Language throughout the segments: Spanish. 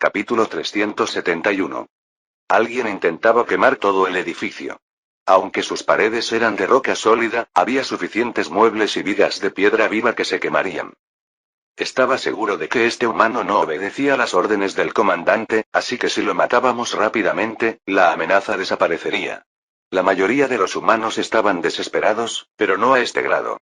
Capítulo 371. Alguien intentaba quemar todo el edificio. Aunque sus paredes eran de roca sólida, había suficientes muebles y vigas de piedra viva que se quemarían. Estaba seguro de que este humano no obedecía las órdenes del comandante, así que si lo matábamos rápidamente, la amenaza desaparecería. La mayoría de los humanos estaban desesperados, pero no a este grado.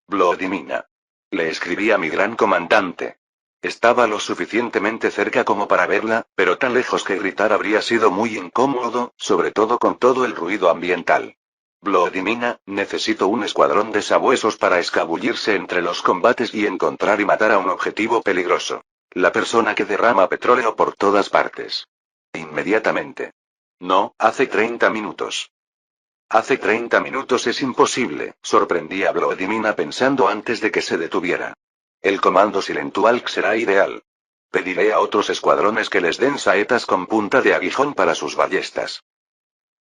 Vladimina. Le escribí a mi gran comandante. Estaba lo suficientemente cerca como para verla, pero tan lejos que gritar habría sido muy incómodo, sobre todo con todo el ruido ambiental. Vladimina, necesito un escuadrón de sabuesos para escabullirse entre los combates y encontrar y matar a un objetivo peligroso. La persona que derrama petróleo por todas partes. Inmediatamente. No, hace 30 minutos. Hace 30 minutos es imposible, sorprendí a Vladimina pensando antes de que se detuviera. El comando Silentualk será ideal. Pediré a otros escuadrones que les den saetas con punta de aguijón para sus ballestas.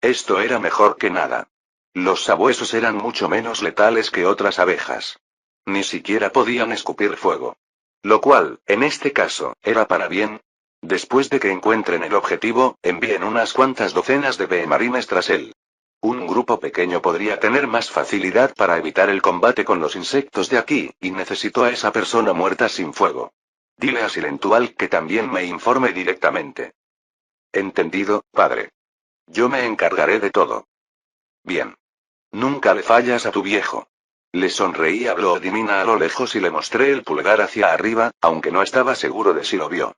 Esto era mejor que nada. Los sabuesos eran mucho menos letales que otras abejas. Ni siquiera podían escupir fuego. Lo cual, en este caso, era para bien. Después de que encuentren el objetivo, envíen unas cuantas docenas de beemarines tras él. Un grupo pequeño podría tener más facilidad para evitar el combate con los insectos de aquí, y necesito a esa persona muerta sin fuego. Dile a Silentual que también me informe directamente. Entendido, padre. Yo me encargaré de todo. Bien. Nunca le fallas a tu viejo. Le sonreí a Vladimina a lo lejos y le mostré el pulgar hacia arriba, aunque no estaba seguro de si lo vio.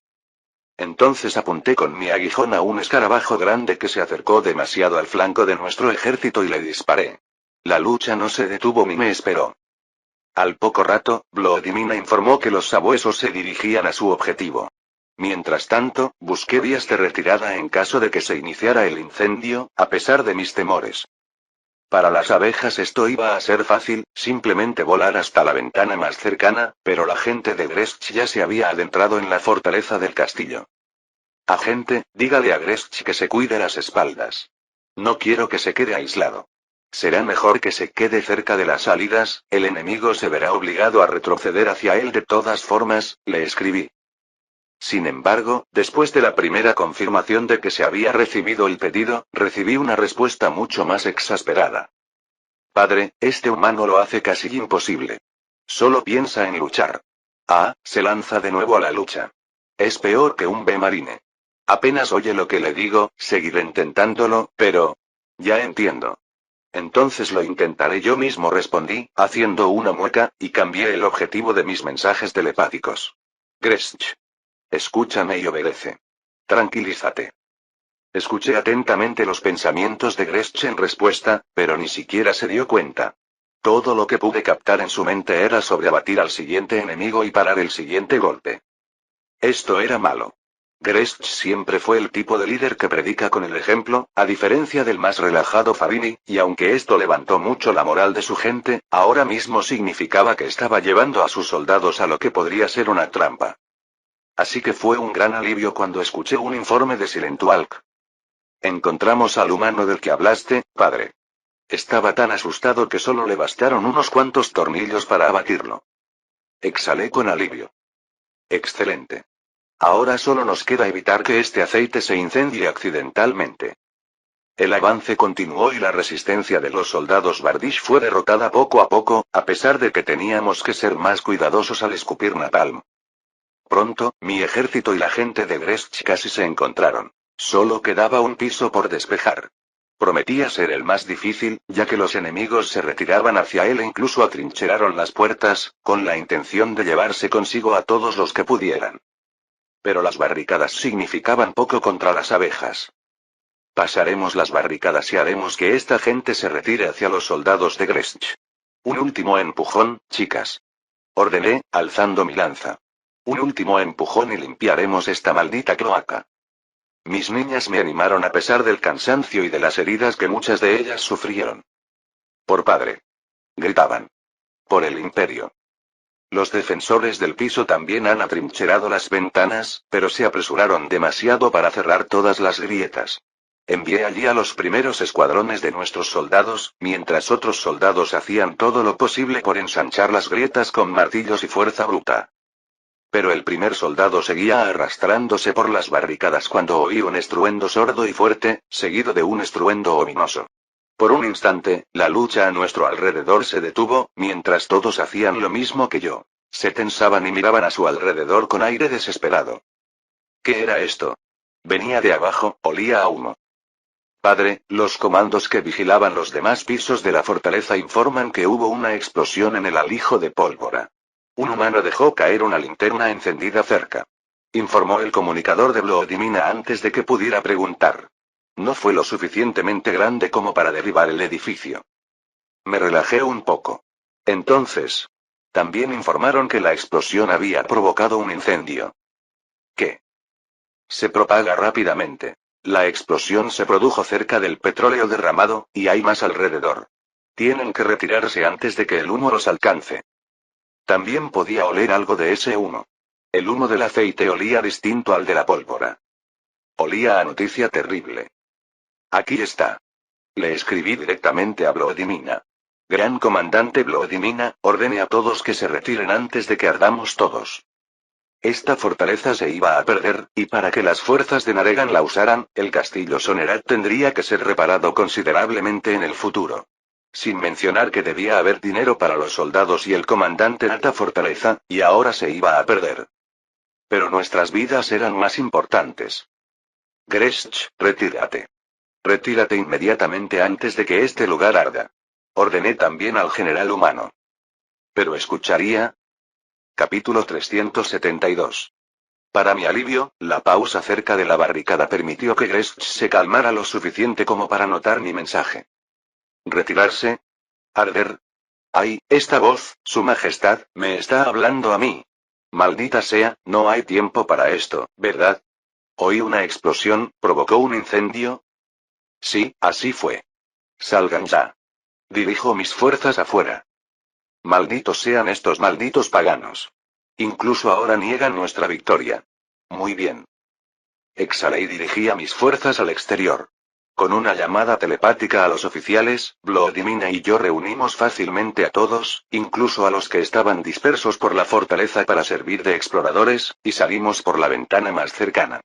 Entonces apunté con mi aguijón a un escarabajo grande que se acercó demasiado al flanco de nuestro ejército y le disparé. La lucha no se detuvo ni me esperó. Al poco rato, Vladimina informó que los sabuesos se dirigían a su objetivo. Mientras tanto, busqué vías de retirada en caso de que se iniciara el incendio, a pesar de mis temores. Para las abejas esto iba a ser fácil, simplemente volar hasta la ventana más cercana, pero la gente de Gresch ya se había adentrado en la fortaleza del castillo. Agente, dígale a Gresch que se cuide las espaldas. No quiero que se quede aislado. Será mejor que se quede cerca de las salidas, el enemigo se verá obligado a retroceder hacia él de todas formas, le escribí. Sin embargo, después de la primera confirmación de que se había recibido el pedido, recibí una respuesta mucho más exasperada. Padre, este humano lo hace casi imposible. Solo piensa en luchar. Ah, se lanza de nuevo a la lucha. Es peor que un B-marine. Apenas oye lo que le digo, seguiré intentándolo, pero... Ya entiendo. Entonces lo intentaré yo mismo, respondí, haciendo una mueca, y cambié el objetivo de mis mensajes telepáticos. Gresch. Escúchame y obedece. Tranquilízate. Escuché atentamente los pensamientos de Gresch en respuesta, pero ni siquiera se dio cuenta. Todo lo que pude captar en su mente era sobre abatir al siguiente enemigo y parar el siguiente golpe. Esto era malo. Gresch siempre fue el tipo de líder que predica con el ejemplo, a diferencia del más relajado Fabini, y aunque esto levantó mucho la moral de su gente, ahora mismo significaba que estaba llevando a sus soldados a lo que podría ser una trampa. Así que fue un gran alivio cuando escuché un informe de Silentualk. Encontramos al humano del que hablaste, padre. Estaba tan asustado que solo le bastaron unos cuantos tornillos para abatirlo. Exhalé con alivio. Excelente. Ahora solo nos queda evitar que este aceite se incendie accidentalmente. El avance continuó y la resistencia de los soldados Bardish fue derrotada poco a poco, a pesar de que teníamos que ser más cuidadosos al escupir napalm. Pronto, mi ejército y la gente de Gresch casi se encontraron. Solo quedaba un piso por despejar. Prometía ser el más difícil, ya que los enemigos se retiraban hacia él e incluso atrincheraron las puertas, con la intención de llevarse consigo a todos los que pudieran. Pero las barricadas significaban poco contra las abejas. Pasaremos las barricadas y haremos que esta gente se retire hacia los soldados de Gresch. Un último empujón, chicas. Ordené, alzando mi lanza. Un último empujón y limpiaremos esta maldita cloaca. Mis niñas me animaron a pesar del cansancio y de las heridas que muchas de ellas sufrieron. Por padre. Gritaban. Por el imperio. Los defensores del piso también han atrincherado las ventanas, pero se apresuraron demasiado para cerrar todas las grietas. Envié allí a los primeros escuadrones de nuestros soldados, mientras otros soldados hacían todo lo posible por ensanchar las grietas con martillos y fuerza bruta. Pero el primer soldado seguía arrastrándose por las barricadas cuando oí un estruendo sordo y fuerte, seguido de un estruendo ominoso. Por un instante, la lucha a nuestro alrededor se detuvo, mientras todos hacían lo mismo que yo. Se tensaban y miraban a su alrededor con aire desesperado. ¿Qué era esto? Venía de abajo, olía a humo. Padre, los comandos que vigilaban los demás pisos de la fortaleza informan que hubo una explosión en el alijo de pólvora. Un humano dejó caer una linterna encendida cerca. Informó el comunicador de Vladimir antes de que pudiera preguntar. No fue lo suficientemente grande como para derribar el edificio. Me relajé un poco. Entonces, también informaron que la explosión había provocado un incendio. ¿Qué? Se propaga rápidamente. La explosión se produjo cerca del petróleo derramado, y hay más alrededor. Tienen que retirarse antes de que el humo los alcance. También podía oler algo de ese humo. El humo del aceite olía distinto al de la pólvora. Olía a noticia terrible. Aquí está. Le escribí directamente a Vladimir. Gran comandante Vladimir, ordene a todos que se retiren antes de que ardamos todos. Esta fortaleza se iba a perder, y para que las fuerzas de Naregan la usaran, el castillo Sonerat tendría que ser reparado considerablemente en el futuro. Sin mencionar que debía haber dinero para los soldados y el comandante de esta fortaleza, y ahora se iba a perder. Pero nuestras vidas eran más importantes. Gresch, retírate. Retírate inmediatamente antes de que este lugar arda. Ordené también al general humano. ¿Pero escucharía? Capítulo 372. Para mi alivio, la pausa cerca de la barricada permitió que Gresch se calmara lo suficiente como para notar mi mensaje. ¿Retirarse? ¿Arder? ¡Ay, esta voz, Su Majestad, me está hablando a mí! Maldita sea, no hay tiempo para esto, ¿verdad? Oí una explosión, ¿provocó un incendio? Sí, así fue. Salgan ya. Dirijo mis fuerzas afuera. Malditos sean estos malditos paganos. Incluso ahora niegan nuestra victoria. Muy bien. Exhalé y dirigí a mis fuerzas al exterior. Con una llamada telepática a los oficiales, Vladimir y yo reunimos fácilmente a todos, incluso a los que estaban dispersos por la fortaleza para servir de exploradores, y salimos por la ventana más cercana.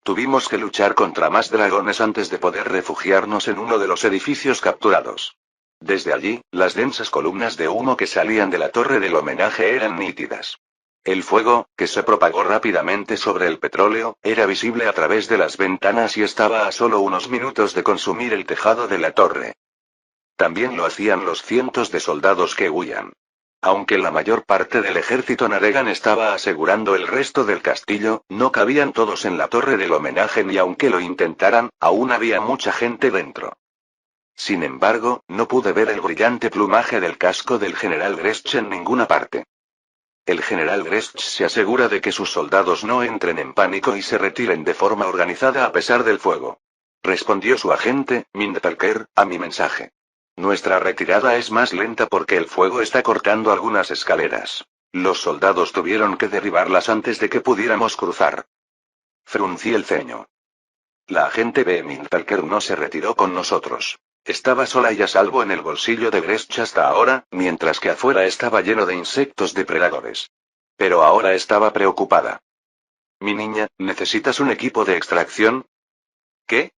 Tuvimos que luchar contra más dragones antes de poder refugiarnos en uno de los edificios capturados. Desde allí, las densas columnas de humo que salían de la torre del homenaje eran nítidas. El fuego, que se propagó rápidamente sobre el petróleo, era visible a través de las ventanas y estaba a solo unos minutos de consumir el tejado de la torre. También lo hacían los cientos de soldados que huían. Aunque la mayor parte del ejército Naregan estaba asegurando el resto del castillo, no cabían todos en la torre del homenaje y aunque lo intentaran, aún había mucha gente dentro. Sin embargo, no pude ver el brillante plumaje del casco del general Gresch en ninguna parte. El general Gresch se asegura de que sus soldados no entren en pánico y se retiren de forma organizada a pesar del fuego. Respondió su agente, Mindtalker, a mi mensaje. Nuestra retirada es más lenta porque el fuego está cortando algunas escaleras. Los soldados tuvieron que derribarlas antes de que pudiéramos cruzar. Fruncí el ceño. La agente B. Mindtalker no se retiró con nosotros. Estaba sola y a salvo en el bolsillo de Gresch hasta ahora, mientras que afuera estaba lleno de insectos depredadores. Pero ahora estaba preocupada. Mi niña, ¿necesitas un equipo de extracción? ¿Qué?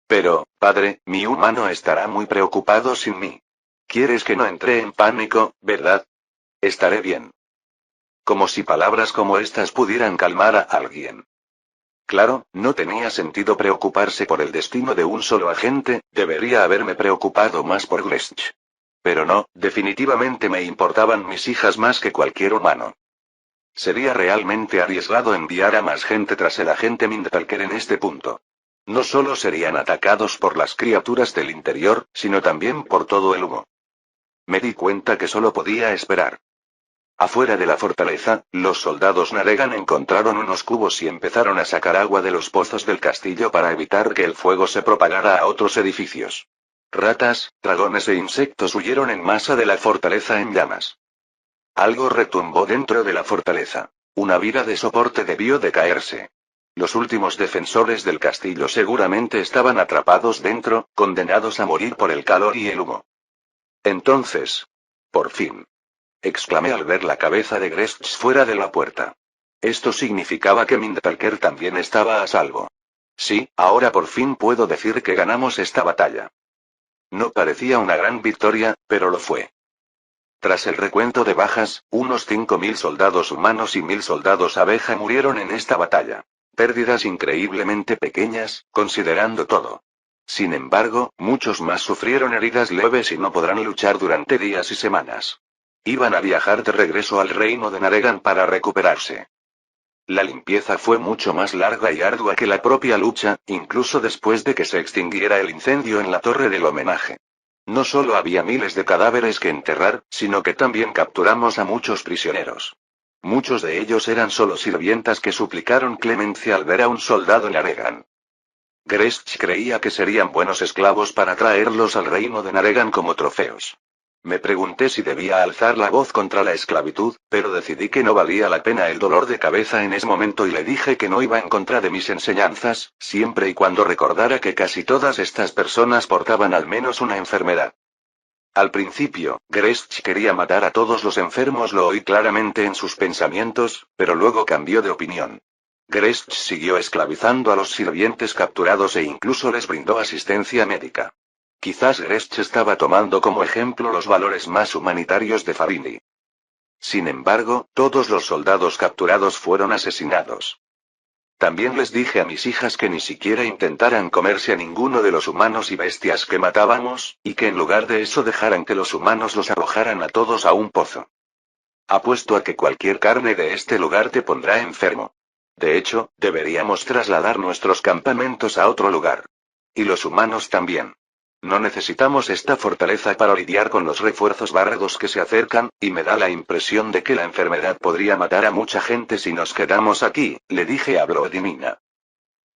Pero, padre, mi humano estará muy preocupado sin mí. ¿Quieres que no entre en pánico, verdad? Estaré bien. Como si palabras como estas pudieran calmar a alguien. Claro, no tenía sentido preocuparse por el destino de un solo agente, debería haberme preocupado más por Gresch. Pero no, definitivamente me importaban mis hijas más que cualquier humano. Sería realmente arriesgado enviar a más gente tras el agente Mindtalker en este punto. No solo serían atacados por las criaturas del interior, sino también por todo el humo. Me di cuenta que solo podía esperar. Afuera de la fortaleza, los soldados Naregan encontraron unos cubos y empezaron a sacar agua de los pozos del castillo para evitar que el fuego se propagara a otros edificios. Ratas, dragones e insectos huyeron en masa de la fortaleza en llamas. Algo retumbó dentro de la fortaleza. Una vira de soporte debió de caerse. Los últimos defensores del castillo seguramente estaban atrapados dentro, condenados a morir por el calor y el humo. Entonces, por fin, exclamé al ver la cabeza de Gresch fuera de la puerta. Esto significaba que Mindparker también estaba a salvo. Sí, ahora por fin puedo decir que ganamos esta batalla. No parecía una gran victoria, pero lo fue. Tras el recuento de bajas, unos 5.000 soldados humanos y 1.000 soldados abeja murieron en esta batalla. Pérdidas increíblemente pequeñas, considerando todo. Sin embargo, muchos más sufrieron heridas leves y no podrán luchar durante días y semanas. Iban a viajar de regreso al reino de Naregan para recuperarse. La limpieza fue mucho más larga y ardua que la propia lucha, incluso después de que se extinguiera el incendio en la torre del homenaje. No solo había miles de cadáveres que enterrar, sino que también capturamos a muchos prisioneros. Muchos de ellos eran solo sirvientas que suplicaron clemencia al ver a un soldado Naregan. Gresch creía que serían buenos esclavos para traerlos al reino de Naregan como trofeos. Me pregunté si debía alzar la voz contra la esclavitud, pero decidí que no valía la pena el dolor de cabeza en ese momento y le dije que no iba en contra de mis enseñanzas, siempre y cuando recordara que casi todas estas personas portaban al menos una enfermedad. Al principio, Gresch quería matar a todos los enfermos, lo oí claramente en sus pensamientos, pero luego cambió de opinión. Gresch siguió esclavizando a los sirvientes capturados e incluso les brindó asistencia médica. Quizás Gresch estaba tomando como ejemplo los valores más humanitarios de Farini. Sin embargo, todos los soldados capturados fueron asesinados. También les dije a mis hijas que ni siquiera intentaran comerse a ninguno de los humanos y bestias que matábamos, y que en lugar de eso dejaran que los humanos los arrojaran a todos a un pozo. Apuesto a que cualquier carne de este lugar te pondrá enfermo. De hecho, deberíamos trasladar nuestros campamentos a otro lugar. Y los humanos también. No necesitamos esta fortaleza para lidiar con los refuerzos bárbaros que se acercan, y me da la impresión de que la enfermedad podría matar a mucha gente si nos quedamos aquí, le dije a Vladimina.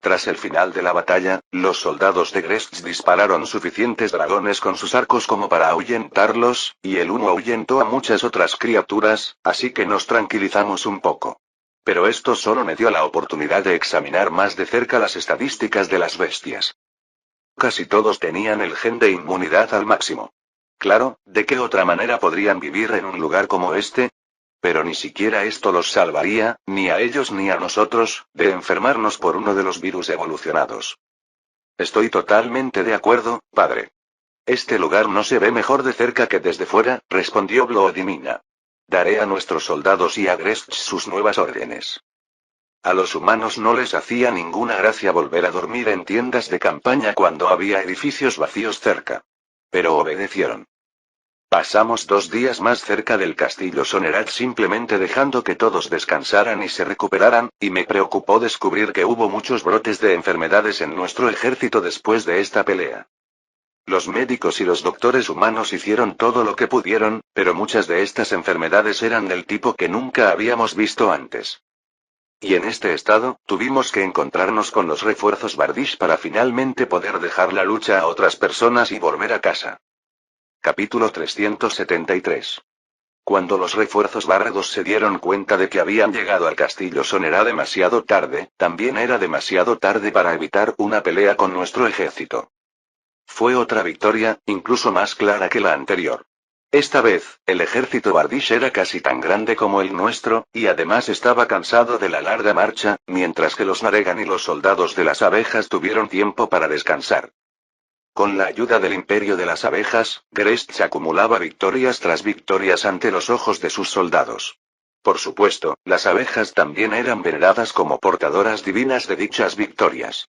Tras el final de la batalla, los soldados de Gresch dispararon suficientes dragones con sus arcos como para ahuyentarlos, y el humo ahuyentó a muchas otras criaturas, así que nos tranquilizamos un poco. Pero esto solo me dio la oportunidad de examinar más de cerca las estadísticas de las bestias. Casi todos tenían el gen de inmunidad al máximo. Claro, ¿de qué otra manera podrían vivir en un lugar como este? Pero ni siquiera esto los salvaría, ni a ellos ni a nosotros, de enfermarnos por uno de los virus evolucionados. Estoy totalmente de acuerdo, padre. Este lugar no se ve mejor de cerca que desde fuera, respondió Vladimina. Daré a nuestros soldados y a Gresch sus nuevas órdenes. A los humanos no les hacía ninguna gracia volver a dormir en tiendas de campaña cuando había edificios vacíos cerca. Pero obedecieron. Pasamos 2 días más cerca del castillo Sonerat simplemente dejando que todos descansaran y se recuperaran, y me preocupó descubrir que hubo muchos brotes de enfermedades en nuestro ejército después de esta pelea. Los médicos y los doctores humanos hicieron todo lo que pudieron, pero muchas de estas enfermedades eran del tipo que nunca habíamos visto antes. Y en este estado, tuvimos que encontrarnos con los refuerzos Bardish para finalmente poder dejar la lucha a otras personas y volver a casa. Capítulo 373. Cuando los refuerzos bárbaros se dieron cuenta de que habían llegado al castillo Sonera demasiado tarde, también era demasiado tarde para evitar una pelea con nuestro ejército. Fue otra victoria, incluso más clara que la anterior. Esta vez, el ejército Bardish era casi tan grande como el nuestro, y además estaba cansado de la larga marcha, mientras que los Naregan y los soldados de las abejas tuvieron tiempo para descansar. Con la ayuda del imperio de las abejas, Gresch acumulaba victorias tras victorias ante los ojos de sus soldados. Por supuesto, las abejas también eran veneradas como portadoras divinas de dichas victorias.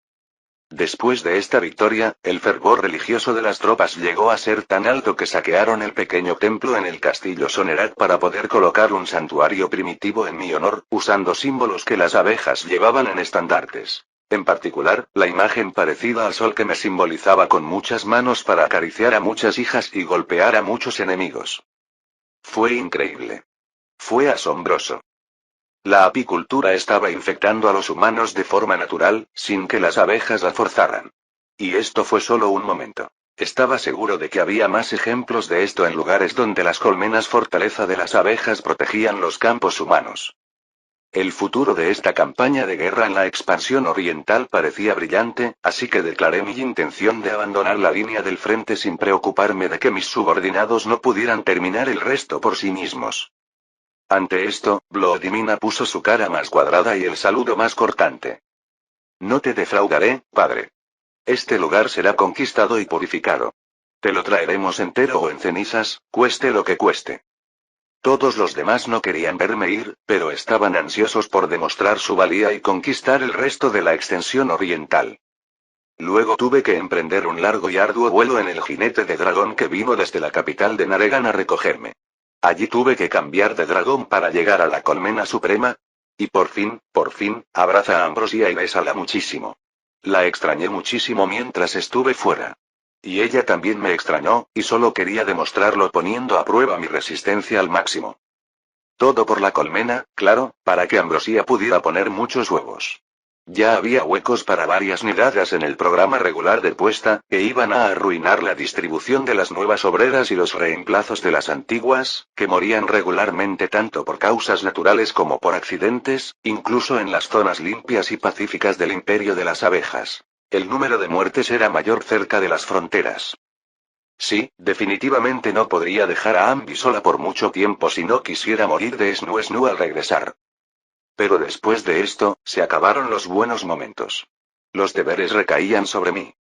Después de esta victoria, el fervor religioso de las tropas llegó a ser tan alto que saquearon el pequeño templo en el castillo Sonerat para poder colocar un santuario primitivo en mi honor, usando símbolos que las abejas llevaban en estandartes. En particular, la imagen parecida al sol que me simbolizaba con muchas manos para acariciar a muchas hijas y golpear a muchos enemigos. Fue increíble. Fue asombroso. La apicultura estaba infectando a los humanos de forma natural, sin que las abejas la forzaran. Y esto fue solo un momento. Estaba seguro de que había más ejemplos de esto en lugares donde las colmenas fortaleza de las abejas protegían los campos humanos. El futuro de esta campaña de guerra en la expansión oriental parecía brillante, así que declaré mi intención de abandonar la línea del frente sin preocuparme de que mis subordinados no pudieran terminar el resto por sí mismos. Ante esto, Vladimina puso su cara más cuadrada y el saludo más cortante. No te defraudaré, padre. Este lugar será conquistado y purificado. Te lo traeremos entero o en cenizas, cueste lo que cueste. Todos los demás no querían verme ir, pero estaban ansiosos por demostrar su valía y conquistar el resto de la extensión oriental. Luego tuve que emprender un largo y arduo vuelo en el jinete de dragón que vino desde la capital de Naregan a recogerme. Allí tuve que cambiar de dragón para llegar a la colmena suprema. Y por fin, abraza a Ambrosia y bésala muchísimo. La extrañé muchísimo mientras estuve fuera. Y ella también me extrañó, y solo quería demostrarlo poniendo a prueba mi resistencia al máximo. Todo por la colmena, claro, para que Ambrosia pudiera poner muchos huevos. Ya había huecos para varias nidadas en el programa regular de puesta, que iban a arruinar la distribución de las nuevas obreras y los reemplazos de las antiguas, que morían regularmente tanto por causas naturales como por accidentes, incluso en las zonas limpias y pacíficas del imperio de las abejas. El número de muertes era mayor cerca de las fronteras. Sí, definitivamente no podría dejar a Ambi sola por mucho tiempo si no quisiera morir de esnu al regresar. Pero después de esto, se acabaron los buenos momentos. Los deberes recaían sobre mí.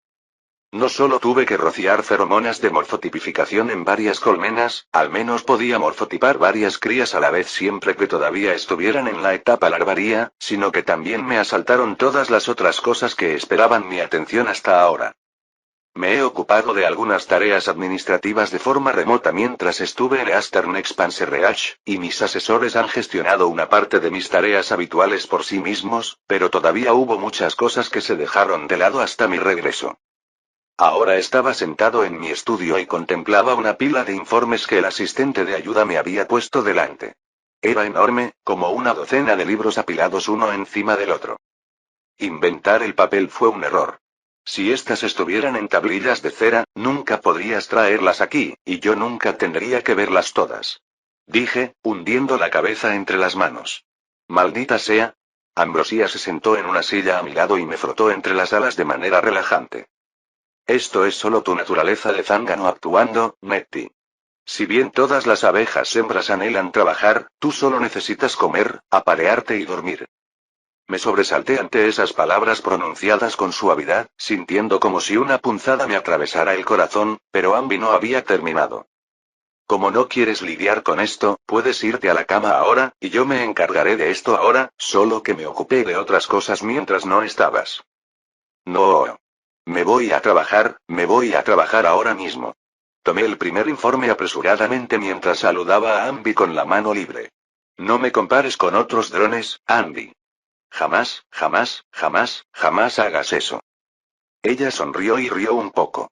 No solo tuve que rociar feromonas de morfotipificación en varias colmenas, al menos podía morfotipar varias crías a la vez siempre que todavía estuvieran en la etapa larvaria, sino que también me asaltaron todas las otras cosas que esperaban mi atención hasta ahora. Me he ocupado de algunas tareas administrativas de forma remota mientras estuve en Eastern Expanse Reach, y mis asesores han gestionado una parte de mis tareas habituales por sí mismos, pero todavía hubo muchas cosas que se dejaron de lado hasta mi regreso. Ahora estaba sentado en mi estudio y contemplaba una pila de informes que el asistente de ayuda me había puesto delante. Era enorme, como una docena de libros apilados uno encima del otro. Inventar el papel fue un error. Si estas estuvieran en tablillas de cera, nunca podrías traerlas aquí, y yo nunca tendría que verlas todas. Dije, hundiendo la cabeza entre las manos. Maldita sea. Ambrosia se sentó en una silla a mi lado y me frotó entre las alas de manera relajante. Esto es solo tu naturaleza de zángano actuando, Nettie. Si bien todas las abejas hembras anhelan trabajar, tú solo necesitas comer, aparearte y dormir. Me sobresalté ante esas palabras pronunciadas con suavidad, sintiendo como si una punzada me atravesara el corazón, pero Ambi no había terminado. Como no quieres lidiar con esto, puedes irte a la cama ahora, y yo me encargaré de esto ahora, solo que me ocupé de otras cosas mientras no estabas. No. Me voy a trabajar ahora mismo. Tomé el primer informe apresuradamente mientras saludaba a Ambi con la mano libre. No me compares con otros drones, Ambi. Jamás, jamás, jamás, jamás hagas eso. Ella sonrió y rió un poco.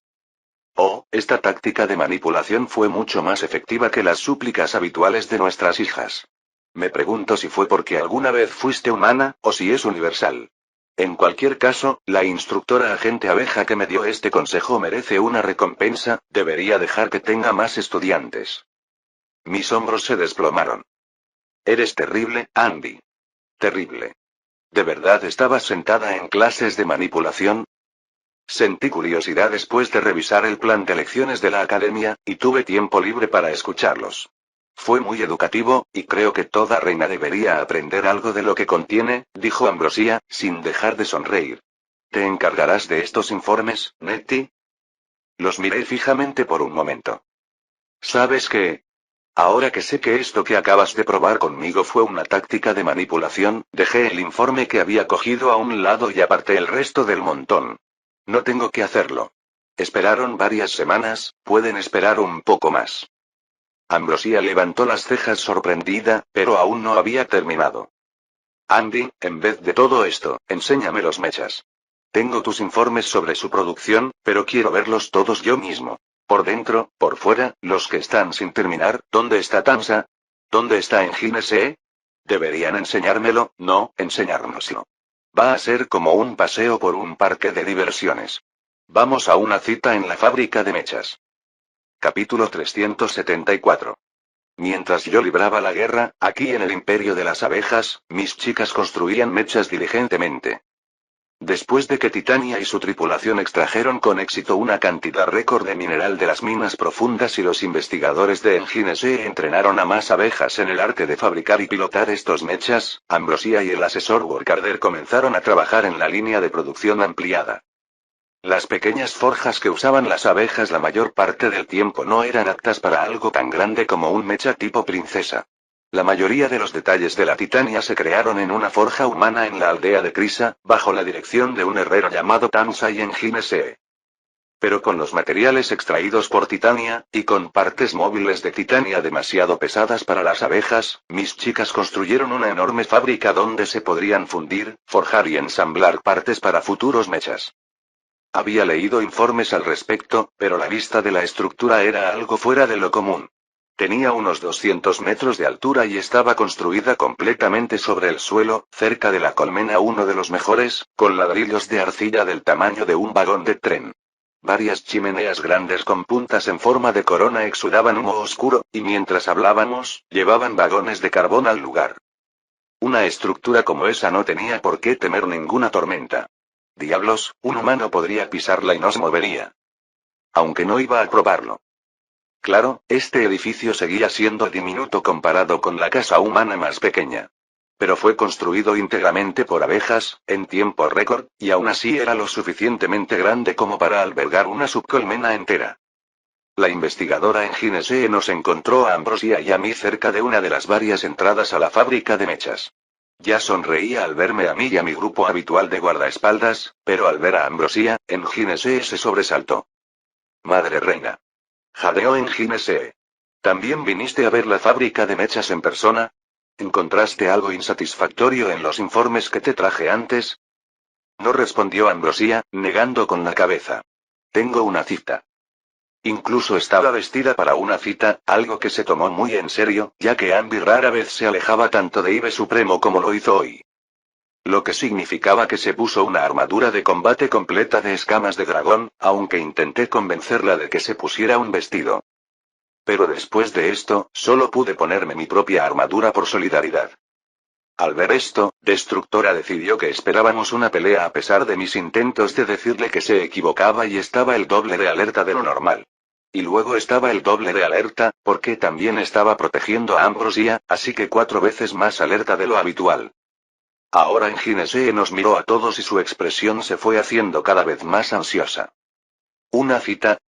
Oh, esta táctica de manipulación fue mucho más efectiva que las súplicas habituales de nuestras hijas. Me pregunto si fue porque alguna vez fuiste humana, o si es universal. En cualquier caso, la instructora agente abeja que me dio este consejo merece una recompensa, debería dejar que tenga más estudiantes. Mis hombros se desplomaron. Eres terrible, Andy. Terrible. ¿De verdad estabas sentada en clases de manipulación? Sentí curiosidad después de revisar el plan de lecciones de la academia, y tuve tiempo libre para escucharlos. Fue muy educativo, y creo que toda reina debería aprender algo de lo que contiene, dijo Ambrosia, sin dejar de sonreír. ¿Te encargarás de estos informes, Nettie? Los miré fijamente por un momento. ¿Sabes qué? Ahora que sé que esto que acabas de probar conmigo fue una táctica de manipulación, dejé el informe que había cogido a un lado y aparté el resto del montón. No tengo que hacerlo. Esperaron varias semanas, pueden esperar un poco más. Ambrosia levantó las cejas sorprendida, pero aún no había terminado. Andy, en vez de todo esto, enséñame los mechas. Tengo tus informes sobre su producción, pero quiero verlos todos yo mismo. Por dentro, por fuera, los que están sin terminar, ¿dónde está Tamsa? ¿Dónde está Engine? Deberían enseñármelo, no, enseñárnoslo. Va a ser como un paseo por un parque de diversiones. Vamos a una cita en la fábrica de mechas. Capítulo 374. Mientras yo libraba la guerra, aquí en el imperio de las abejas, mis chicas construían mechas diligentemente. Después de que Titania y su tripulación extrajeron con éxito una cantidad récord de mineral de las minas profundas y los investigadores de Engines entrenaron a más abejas en el arte de fabricar y pilotar estos mechas, Ambrosia y el asesor Workader comenzaron a trabajar en la línea de producción ampliada. Las pequeñas forjas que usaban las abejas la mayor parte del tiempo no eran aptas para algo tan grande como un mecha tipo princesa. La mayoría de los detalles de la Titania se crearon en una forja humana en la aldea de Crisa, bajo la dirección de un herrero llamado Tansai Engines. Pero con los materiales extraídos por Titania, y con partes móviles de Titania demasiado pesadas para las abejas, mis chicas construyeron una enorme fábrica donde se podrían fundir, forjar y ensamblar partes para futuros mechas. Había leído informes al respecto, pero la vista de la estructura era algo fuera de lo común. Tenía unos 200 metros de altura y estaba construida completamente sobre el suelo, cerca de la colmena, uno de los mejores, con ladrillos de arcilla del tamaño de un vagón de tren. Varias chimeneas grandes con puntas en forma de corona exudaban humo oscuro, y mientras hablábamos, llevaban vagones de carbón al lugar. Una estructura como esa no tenía por qué temer ninguna tormenta. Diablos, un humano podría pisarla y no se movería. Aunque no iba a probarlo. Claro, este edificio seguía siendo diminuto comparado con la casa humana más pequeña. Pero fue construido íntegramente por abejas, en tiempo récord, y aún así era lo suficientemente grande como para albergar una subcolmena entera. La investigadora Engines nos encontró a Ambrosia y a mí cerca de una de las varias entradas a la fábrica de mechas. Ya sonreía al verme a mí y a mi grupo habitual de guardaespaldas, pero al ver a Ambrosia, Engines se sobresaltó. Madre reina. Jadeó Engines. ¿También viniste a ver la fábrica de mechas en persona? ¿Encontraste algo insatisfactorio en los informes que te traje antes? No respondió Ambrosia, negando con la cabeza. Tengo una cita. Incluso estaba vestida para una cita, algo que se tomó muy en serio, ya que Ambi rara vez se alejaba tanto de Ibe Supremo como lo hizo hoy. Lo que significaba que se puso una armadura de combate completa de escamas de dragón, aunque intenté convencerla de que se pusiera un vestido. Pero después de esto, solo pude ponerme mi propia armadura por solidaridad. Al ver esto, Destructora decidió que esperábamos una pelea a pesar de mis intentos de decirle que se equivocaba y estaba el doble de alerta de lo normal. Y luego estaba el doble de alerta, porque también estaba protegiendo a Ambrosia, así que 4 veces más alerta de lo habitual. Ahora Engines nos miró a todos y su expresión se fue haciendo cada vez más ansiosa. ¿Una cita?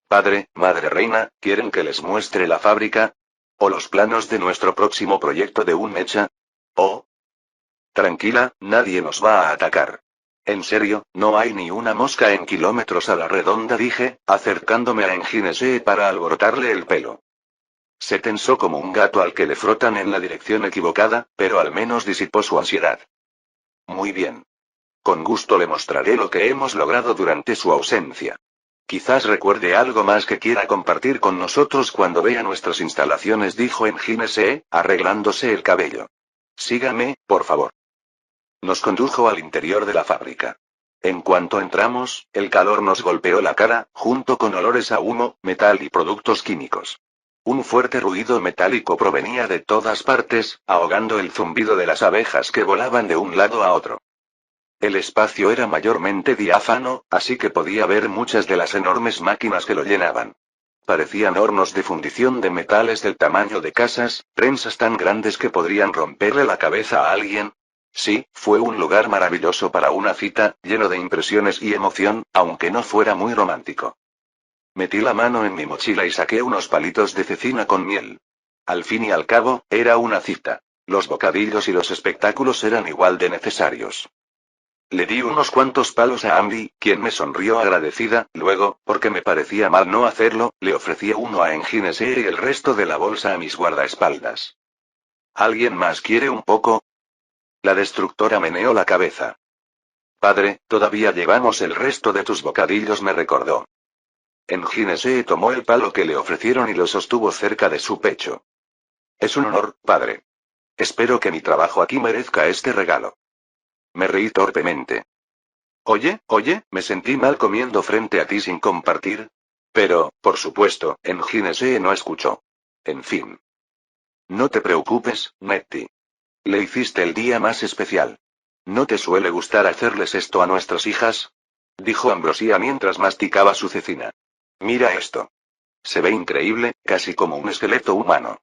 Padre, madre reina, ¿quieren que les muestre la fábrica? ¿O los planos de nuestro próximo proyecto de un mecha? ¿O? Tranquila, nadie nos va a atacar. En serio, no hay ni una mosca en kilómetros a la redonda, dije, acercándome a Engines para alborotarle el pelo. Se tensó como un gato al que le frotan en la dirección equivocada, pero al menos disipó su ansiedad. Muy bien. Con gusto le mostraré lo que hemos logrado durante su ausencia. Quizás recuerde algo más que quiera compartir con nosotros cuando vea nuestras instalaciones, dijo Engines, arreglándose el cabello. Sígame, por favor. Nos condujo al interior de la fábrica. En cuanto entramos, el calor nos golpeó la cara, junto con olores a humo, metal y productos químicos. Un fuerte ruido metálico provenía de todas partes, ahogando el zumbido de las abejas que volaban de un lado a otro. El espacio era mayormente diáfano, así que podía ver muchas de las enormes máquinas que lo llenaban. Parecían hornos de fundición de metales del tamaño de casas, prensas tan grandes que podrían romperle la cabeza a alguien. Sí, fue un lugar maravilloso para una cita, lleno de impresiones y emoción, aunque no fuera muy romántico. Metí la mano en mi mochila y saqué unos palitos de cecina con miel. Al fin y al cabo, era una cita. Los bocadillos y los espectáculos eran igual de necesarios. Le di unos cuantos palos a Ambi, quien me sonrió agradecida, luego, porque me parecía mal no hacerlo, le ofrecí uno a Engines y el resto de la bolsa a mis guardaespaldas. ¿Alguien más quiere un poco? La destructora meneó la cabeza. Padre, todavía llevamos el resto de tus bocadillos, me recordó. Engines tomó el palo que le ofrecieron y lo sostuvo cerca de su pecho. Es un honor, padre. Espero que mi trabajo aquí merezca este regalo. Me reí torpemente. Oye, me sentí mal comiendo frente a ti sin compartir. Pero, por supuesto, Engines no escuchó. En fin. No te preocupes, Nettie. Le hiciste el día más especial. ¿No te suele gustar hacerles esto a nuestras hijas? Dijo Ambrosia mientras masticaba su cecina. Mira esto. Se ve increíble, casi como un esqueleto humano.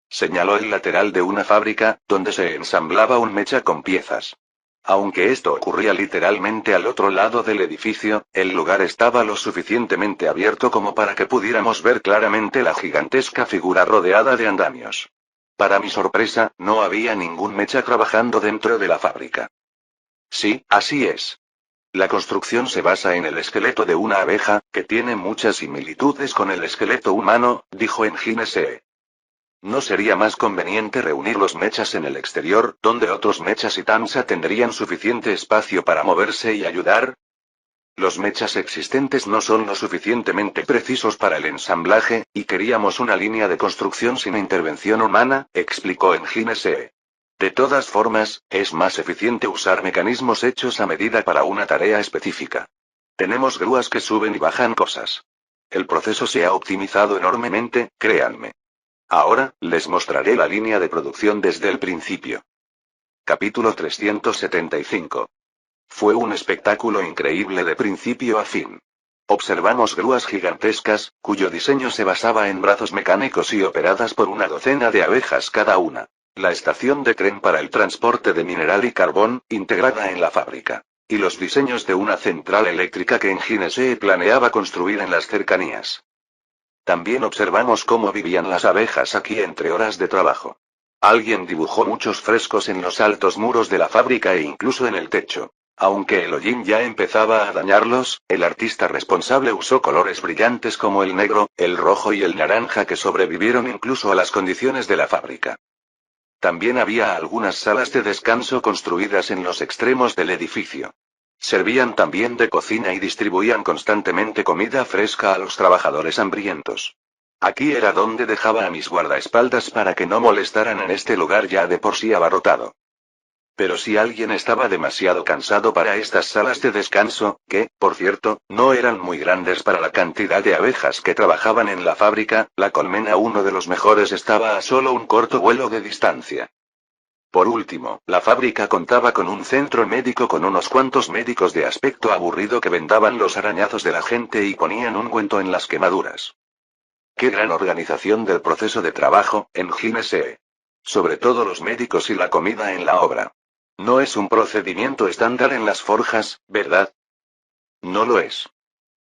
Señaló el lateral de una fábrica, donde se ensamblaba un mecha con piezas. Aunque esto ocurría literalmente al otro lado del edificio, el lugar estaba lo suficientemente abierto como para que pudiéramos ver claramente la gigantesca figura rodeada de andamios. Para mi sorpresa, no había ningún mecha trabajando dentro de la fábrica. Sí, así es. La construcción se basa en el esqueleto de una abeja, que tiene muchas similitudes con el esqueleto humano, dijo Engine SE. ¿No sería más conveniente reunir los mechas en el exterior, donde otros mechas y Tamsa tendrían suficiente espacio para moverse y ayudar? Los mechas existentes no son lo suficientemente precisos para el ensamblaje, y queríamos una línea de construcción sin intervención humana, explicó Engine SE. De todas formas, es más eficiente usar mecanismos hechos a medida para una tarea específica. Tenemos grúas que suben y bajan cosas. El proceso se ha optimizado enormemente, créanme. Ahora, les mostraré la línea de producción desde el principio. Capítulo 375. Fue un espectáculo increíble de principio a fin. Observamos grúas gigantescas, cuyo diseño se basaba en brazos mecánicos y operadas por una docena de abejas cada una. La estación de tren para el transporte de mineral y carbón, integrada en la fábrica. Y los diseños de una central eléctrica que Engine SE planeaba construir en las cercanías. También observamos cómo vivían las abejas aquí entre horas de trabajo. Alguien dibujó muchos frescos en los altos muros de la fábrica e incluso en el techo. Aunque el hollín ya empezaba a dañarlos, el artista responsable usó colores brillantes como el negro, el rojo y el naranja que sobrevivieron incluso a las condiciones de la fábrica. También había algunas salas de descanso construidas en los extremos del edificio. Servían también de cocina y distribuían constantemente comida fresca a los trabajadores hambrientos. Aquí era donde dejaba a mis guardaespaldas para que no molestaran en este lugar ya de por sí abarrotado. Pero si alguien estaba demasiado cansado para estas salas de descanso, que, por cierto, no eran muy grandes para la cantidad de abejas que trabajaban en la fábrica, la colmena uno de los mejores estaba a solo un corto vuelo de distancia. Por último, la fábrica contaba con un centro médico con unos cuantos médicos de aspecto aburrido que vendaban los arañazos de la gente y ponían ungüento en las quemaduras. ¡Qué gran organización del proceso de trabajo, Engine SE! Sobre todo los médicos y la comida en la obra. No es un procedimiento estándar en las forjas, ¿verdad? No lo es.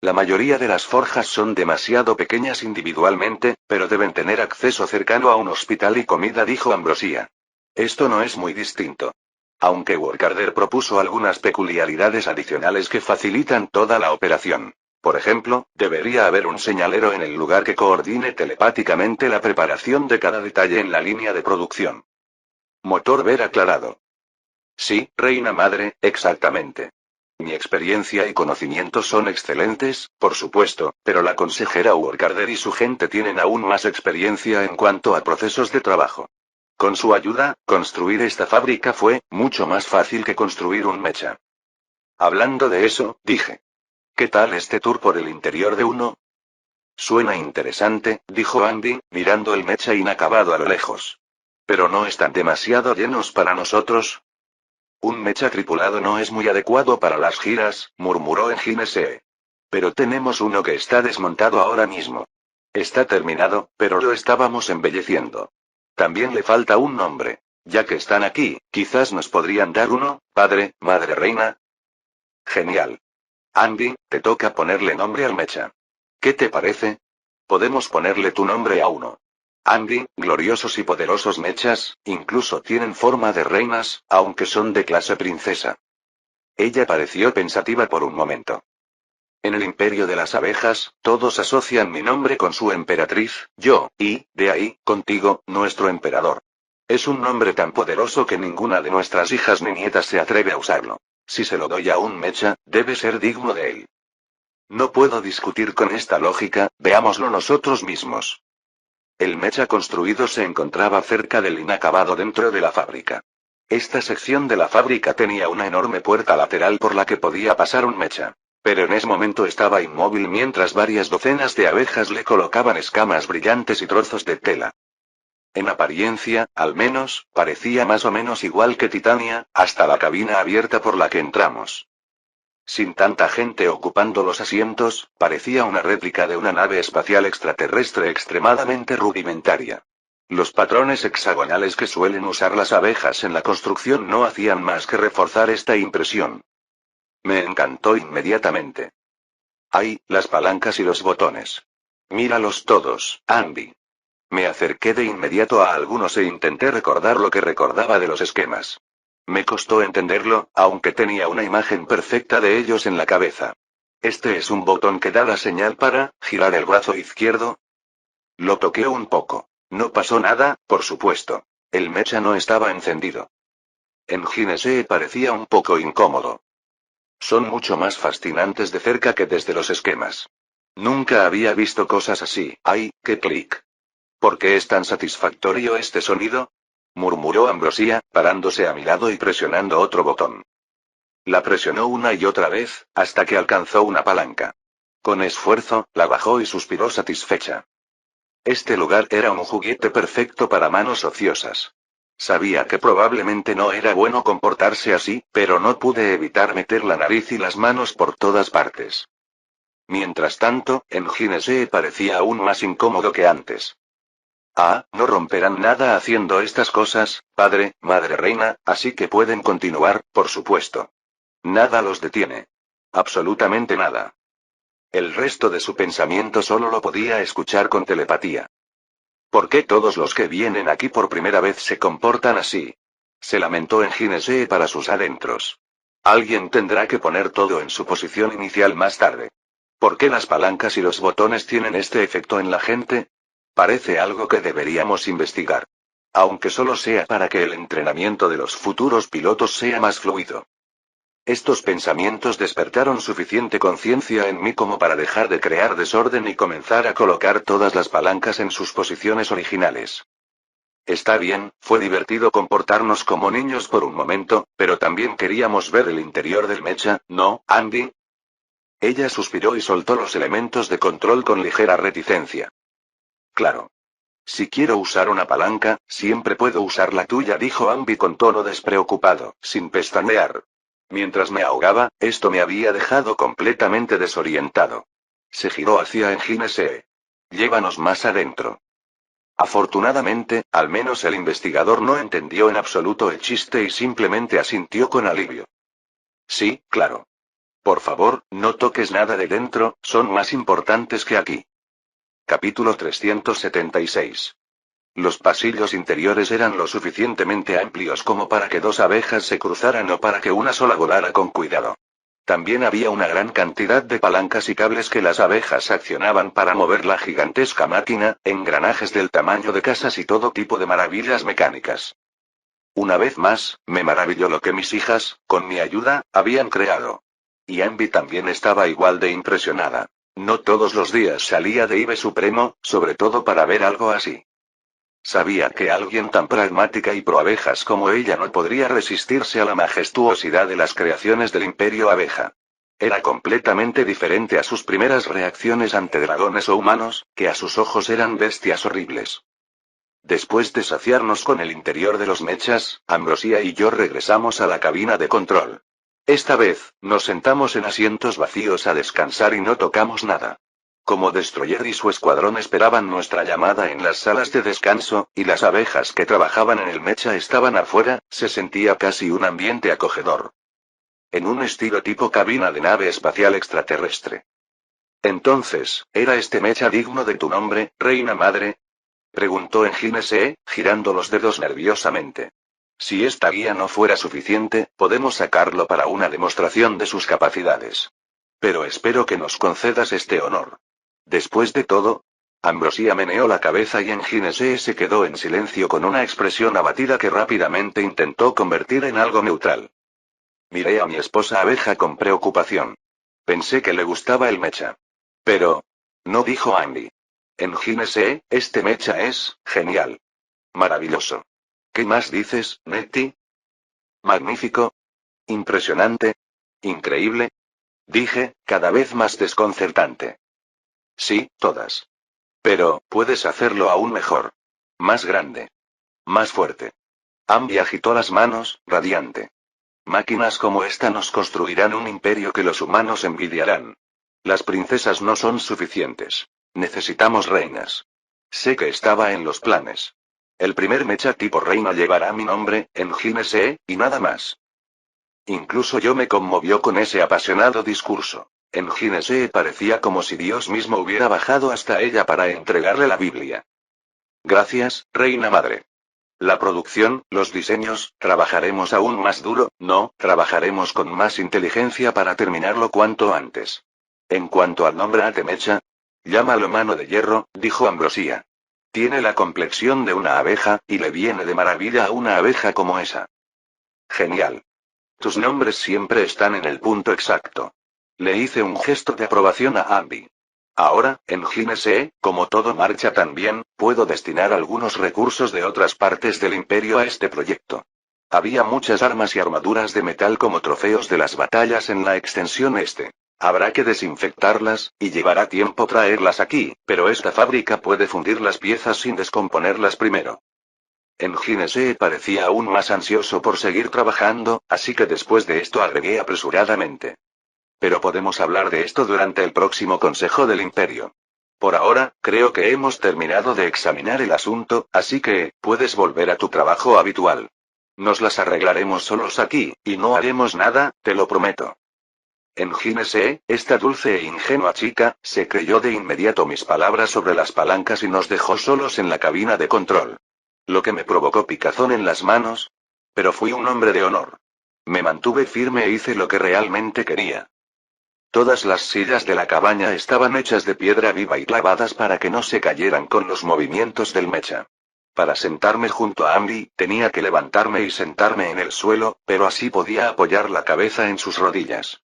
La mayoría de las forjas son demasiado pequeñas individualmente, pero deben tener acceso cercano a un hospital y comida, dijo Ambrosia. Esto no es muy distinto. Aunque Workarder propuso algunas peculiaridades adicionales que facilitan toda la operación. Por ejemplo, debería haber un señalero en el lugar que coordine telepáticamente la preparación de cada detalle en la línea de producción. Motor ver aclarado. Sí, reina madre, exactamente. Mi experiencia y conocimientos son excelentes, por supuesto, pero la consejera Workarder y su gente tienen aún más experiencia en cuanto a procesos de trabajo. Con su ayuda, construir esta fábrica fue mucho más fácil que construir un mecha. Hablando de eso, dije. ¿Qué tal este tour por el interior de uno? Suena interesante, dijo Andy, mirando el mecha inacabado a lo lejos. Pero no están demasiado llenos para nosotros. Un mecha tripulado no es muy adecuado para las giras, murmuró Engine SE. Pero tenemos uno que está desmontado ahora mismo. Está terminado, pero lo estábamos embelleciendo. También le falta un nombre. Ya que están aquí, quizás nos podrían dar uno, padre, madre reina. Genial. Andy, te toca ponerle nombre al mecha. ¿Qué te parece? Podemos ponerle tu nombre a uno. Andy, gloriosos y poderosos mechas, incluso tienen forma de reinas, aunque son de clase princesa. Ella pareció pensativa por un momento. En el imperio de las abejas, todos asocian mi nombre con su emperatriz, yo, y, de ahí, contigo, nuestro emperador. Es un nombre tan poderoso que ninguna de nuestras hijas ni nietas se atreve a usarlo. Si se lo doy a un mecha, debe ser digno de él. No puedo discutir con esta lógica, veámoslo nosotros mismos. El mecha construido se encontraba cerca del inacabado dentro de la fábrica. Esta sección de la fábrica tenía una enorme puerta lateral por la que podía pasar un mecha. Pero en ese momento estaba inmóvil mientras varias docenas de abejas le colocaban escamas brillantes y trozos de tela. En apariencia, al menos, parecía más o menos igual que Titania, hasta la cabina abierta por la que entramos. Sin tanta gente ocupando los asientos, parecía una réplica de una nave espacial extraterrestre extremadamente rudimentaria. Los patrones hexagonales que suelen usar las abejas en la construcción no hacían más que reforzar esta impresión. Me encantó inmediatamente. ¡Ay, las palancas y los botones! Míralos todos, Andy. Me acerqué de inmediato a algunos e intenté recordar lo que recordaba de los esquemas. Me costó entenderlo, aunque tenía una imagen perfecta de ellos en la cabeza. Este es un botón que da la señal para girar el brazo izquierdo. Lo toqué un poco. No pasó nada, por supuesto. El mecha no estaba encendido. En Ginese parecía un poco incómodo. Son mucho más fascinantes de cerca que desde los esquemas. Nunca había visto cosas así. ¡Ay, qué clic! ¿Por qué es tan satisfactorio este sonido?, murmuró Ambrosia, parándose a mi lado y presionando otro botón. La presionó una y otra vez, hasta que alcanzó una palanca. Con esfuerzo, la bajó y suspiró satisfecha. Este lugar era un juguete perfecto para manos ociosas. Sabía que probablemente no era bueno comportarse así, pero no pude evitar meter la nariz y las manos por todas partes. Mientras tanto, en Ginese parecía aún más incómodo que antes. Ah, no romperán nada haciendo estas cosas, padre, madre reina, así que pueden continuar, por supuesto. Nada los detiene. Absolutamente nada. El resto de su pensamiento solo lo podía escuchar con telepatía. ¿Por qué todos los que vienen aquí por primera vez se comportan así? Se lamentó en Ginese para sus adentros. Alguien tendrá que poner todo en su posición inicial más tarde. ¿Por qué las palancas y los botones tienen este efecto en la gente? Parece algo que deberíamos investigar. Aunque solo sea para que el entrenamiento de los futuros pilotos sea más fluido. Estos pensamientos despertaron suficiente conciencia en mí como para dejar de crear desorden y comenzar a colocar todas las palancas en sus posiciones originales. Está bien, fue divertido comportarnos como niños por un momento, pero también queríamos ver el interior del mecha, ¿no, Andy? Ella suspiró y soltó los elementos de control con ligera reticencia. Claro. Si quiero usar una palanca, siempre puedo usar la tuya, dijo Andy con tono despreocupado, sin pestañear. Mientras me ahogaba, esto me había dejado completamente desorientado. Se giró hacia Enginese. Llévanos más adentro. Afortunadamente, al menos el investigador no entendió en absoluto el chiste y simplemente asintió con alivio. Sí, claro. Por favor, no toques nada de dentro, son más importantes que aquí. Capítulo 376. Los pasillos interiores eran lo suficientemente amplios como para que dos abejas se cruzaran o para que una sola volara con cuidado. También había una gran cantidad de palancas y cables que las abejas accionaban para mover la gigantesca máquina, engranajes del tamaño de casas y todo tipo de maravillas mecánicas. Una vez más, me maravilló lo que mis hijas, con mi ayuda, habían creado. Y Andy también estaba igual de impresionada. No todos los días salía de IBE Supremo, sobre todo para ver algo así. Sabía que alguien tan pragmática y pro abejas como ella no podría resistirse a la majestuosidad de las creaciones del Imperio Abeja. Era completamente diferente a sus primeras reacciones ante dragones o humanos, que a sus ojos eran bestias horribles. Después de saciarnos con el interior de los mechas, Ambrosia y yo regresamos a la cabina de control. Esta vez, nos sentamos en asientos vacíos a descansar y no tocamos nada. Como Destroyer y su escuadrón esperaban nuestra llamada en las salas de descanso, y las abejas que trabajaban en el mecha estaban afuera, se sentía casi un ambiente acogedor. En un estilo tipo cabina de nave espacial extraterrestre. Entonces, ¿era este mecha digno de tu nombre, reina madre? Preguntó Enginese, girando los dedos nerviosamente. Si esta guía no fuera suficiente, podemos sacarlo para una demostración de sus capacidades. Pero espero que nos concedas este honor. Después de todo, Ambrosia meneó la cabeza y Enginese se quedó en silencio con una expresión abatida que rápidamente intentó convertir en algo neutral. Miré a mi esposa abeja con preocupación. Pensé que le gustaba el mecha. Pero... no, dijo Andy. Enginese, este mecha es genial. Maravilloso. ¿Qué más dices, Nettie? Magnífico. Impresionante. Increíble. Dije, cada vez más desconcertante. Sí, todas. Pero, puedes hacerlo aún mejor. Más grande. Más fuerte. Ambi agitó las manos, radiante. Máquinas como esta nos construirán un imperio que los humanos envidiarán. Las princesas no son suficientes. Necesitamos reinas. Sé que estaba en los planes. El primer mecha tipo reina llevará mi nombre, Engine, y nada más. Incluso yo me conmovió con ese apasionado discurso. Engine parecía como si Dios mismo hubiera bajado hasta ella para entregarle la Biblia. Gracias, reina madre. La producción, los diseños, trabajaremos aún más duro, no, trabajaremos con más inteligencia para terminarlo cuanto antes. En cuanto al nombre Atemecha, llámalo mano de hierro, dijo Ambrosia. Tiene la complexión de una abeja, y le viene de maravilla a una abeja como esa. Genial. Tus nombres siempre están en el punto exacto. Le hice un gesto de aprobación a Ambi. Ahora, en Ginese, como todo marcha tan bien, puedo destinar algunos recursos de otras partes del imperio a este proyecto. Había muchas armas y armaduras de metal como trofeos de las batallas en la extensión este. Habrá que desinfectarlas, y llevará tiempo traerlas aquí, pero esta fábrica puede fundir las piezas sin descomponerlas primero. Ginese parecía aún más ansioso por seguir trabajando, así que después de esto agregué apresuradamente. Pero podemos hablar de esto durante el próximo Consejo del Imperio. Por ahora, creo que hemos terminado de examinar el asunto, así que, puedes volver a tu trabajo habitual. Nos las arreglaremos solos aquí, y no haremos nada, te lo prometo. Engine, esta dulce e ingenua chica, se creyó de inmediato mis palabras sobre las palancas y nos dejó solos en la cabina de control. Lo que me provocó picazón en las manos. Pero fui un hombre de honor. Me mantuve firme e hice lo que realmente quería. Todas las sillas de la cabaña estaban hechas de piedra viva y clavadas para que no se cayeran con los movimientos del mecha. Para sentarme junto a Ambi, tenía que levantarme y sentarme en el suelo, pero así podía apoyar la cabeza en sus rodillas.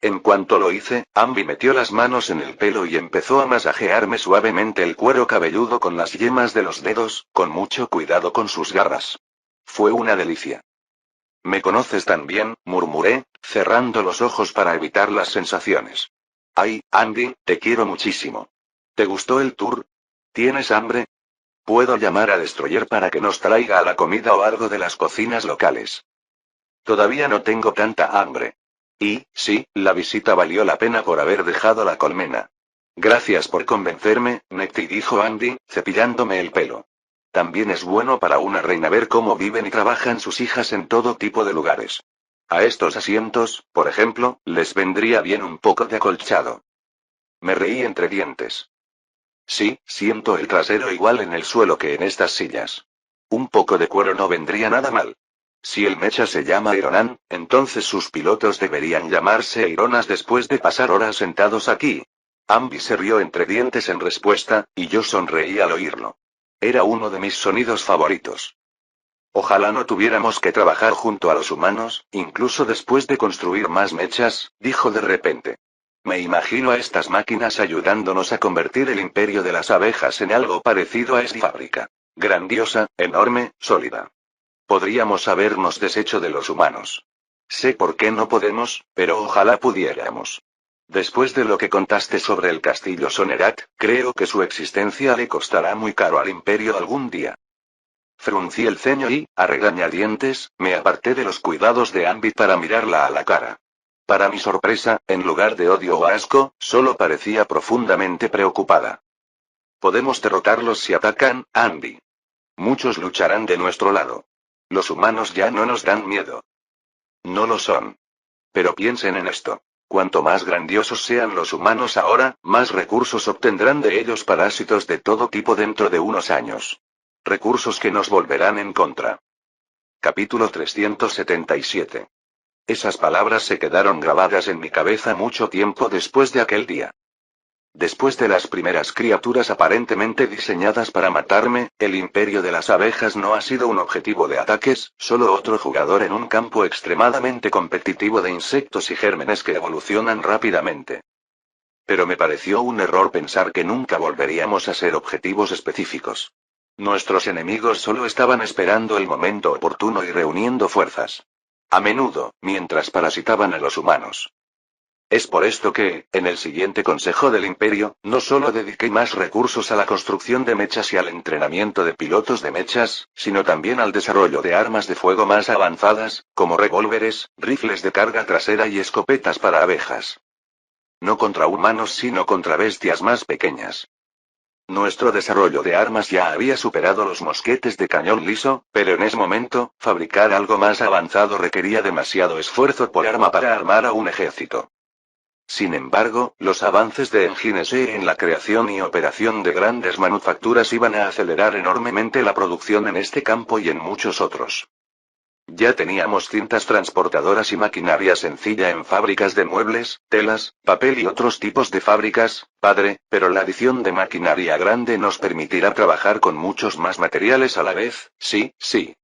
En cuanto lo hice, Ambi metió las manos en el pelo y empezó a masajearme suavemente el cuero cabelludo con las yemas de los dedos, con mucho cuidado con sus garras. Fue una delicia. «Me conoces tan bien», murmuré, cerrando los ojos para evitar las sensaciones. «Ay, Andy, te quiero muchísimo. ¿Te gustó el tour? ¿Tienes hambre? Puedo llamar a Destroyer para que nos traiga la comida o algo de las cocinas locales». «Todavía no tengo tanta hambre». Y, sí, la visita valió la pena por haber dejado la colmena. «Gracias por convencerme, Nettie», dijo Andy, cepillándome el pelo. También es bueno para una reina ver cómo viven y trabajan sus hijas en todo tipo de lugares. A estos asientos, por ejemplo, les vendría bien un poco de acolchado. Me reí entre dientes. Sí, siento el trasero igual en el suelo que en estas sillas. Un poco de cuero no vendría nada mal. Si el mecha se llama Ironan, entonces sus pilotos deberían llamarse Ironas después de pasar horas sentados aquí. Ambi se rió entre dientes en respuesta, y yo sonreí al oírlo. Era uno de mis sonidos favoritos. Ojalá no tuviéramos que trabajar junto a los humanos, incluso después de construir más mechas, dijo de repente. Me imagino a estas máquinas ayudándonos a convertir el imperio de las abejas en algo parecido a esta fábrica. Grandiosa, enorme, sólida. Podríamos habernos deshecho de los humanos. Sé por qué no podemos, pero ojalá pudiéramos. Después de lo que contaste sobre el castillo Sonerat, creo que su existencia le costará muy caro al imperio algún día. Fruncí el ceño y, a regañadientes, me aparté de los cuidados de Ambi para mirarla a la cara. Para mi sorpresa, en lugar de odio o asco, solo parecía profundamente preocupada. Podemos derrotarlos si atacan, Ambi. Muchos lucharán de nuestro lado. Los humanos ya no nos dan miedo. No lo son. Pero piensen en esto. Cuanto más grandiosos sean los humanos ahora, más recursos obtendrán de ellos parásitos de todo tipo dentro de unos años. Recursos que nos volverán en contra. Capítulo 377. Esas palabras se quedaron grabadas en mi cabeza mucho tiempo después de aquel día. Después de las primeras criaturas aparentemente diseñadas para matarme, el imperio de las abejas no ha sido un objetivo de ataques, solo otro jugador en un campo extremadamente competitivo de insectos y gérmenes que evolucionan rápidamente. Pero me pareció un error pensar que nunca volveríamos a ser objetivos específicos. Nuestros enemigos solo estaban esperando el momento oportuno y reuniendo fuerzas. A menudo, mientras parasitaban a los humanos. Es por esto que, en el siguiente Consejo del Imperio, no solo dediqué más recursos a la construcción de mechas y al entrenamiento de pilotos de mechas, sino también al desarrollo de armas de fuego más avanzadas, como revólveres, rifles de carga trasera y escopetas para abejas. No contra humanos sino contra bestias más pequeñas. Nuestro desarrollo de armas ya había superado los mosquetes de cañón liso, pero en ese momento, fabricar algo más avanzado requería demasiado esfuerzo por arma para armar a un ejército. Sin embargo, los avances de Engines en la creación y operación de grandes manufacturas iban a acelerar enormemente la producción en este campo y en muchos otros. Ya teníamos cintas transportadoras y maquinaria sencilla en fábricas de muebles, telas, papel y otros tipos de fábricas, padre, pero la adición de maquinaria grande nos permitirá trabajar con muchos más materiales a la vez, sí, sí.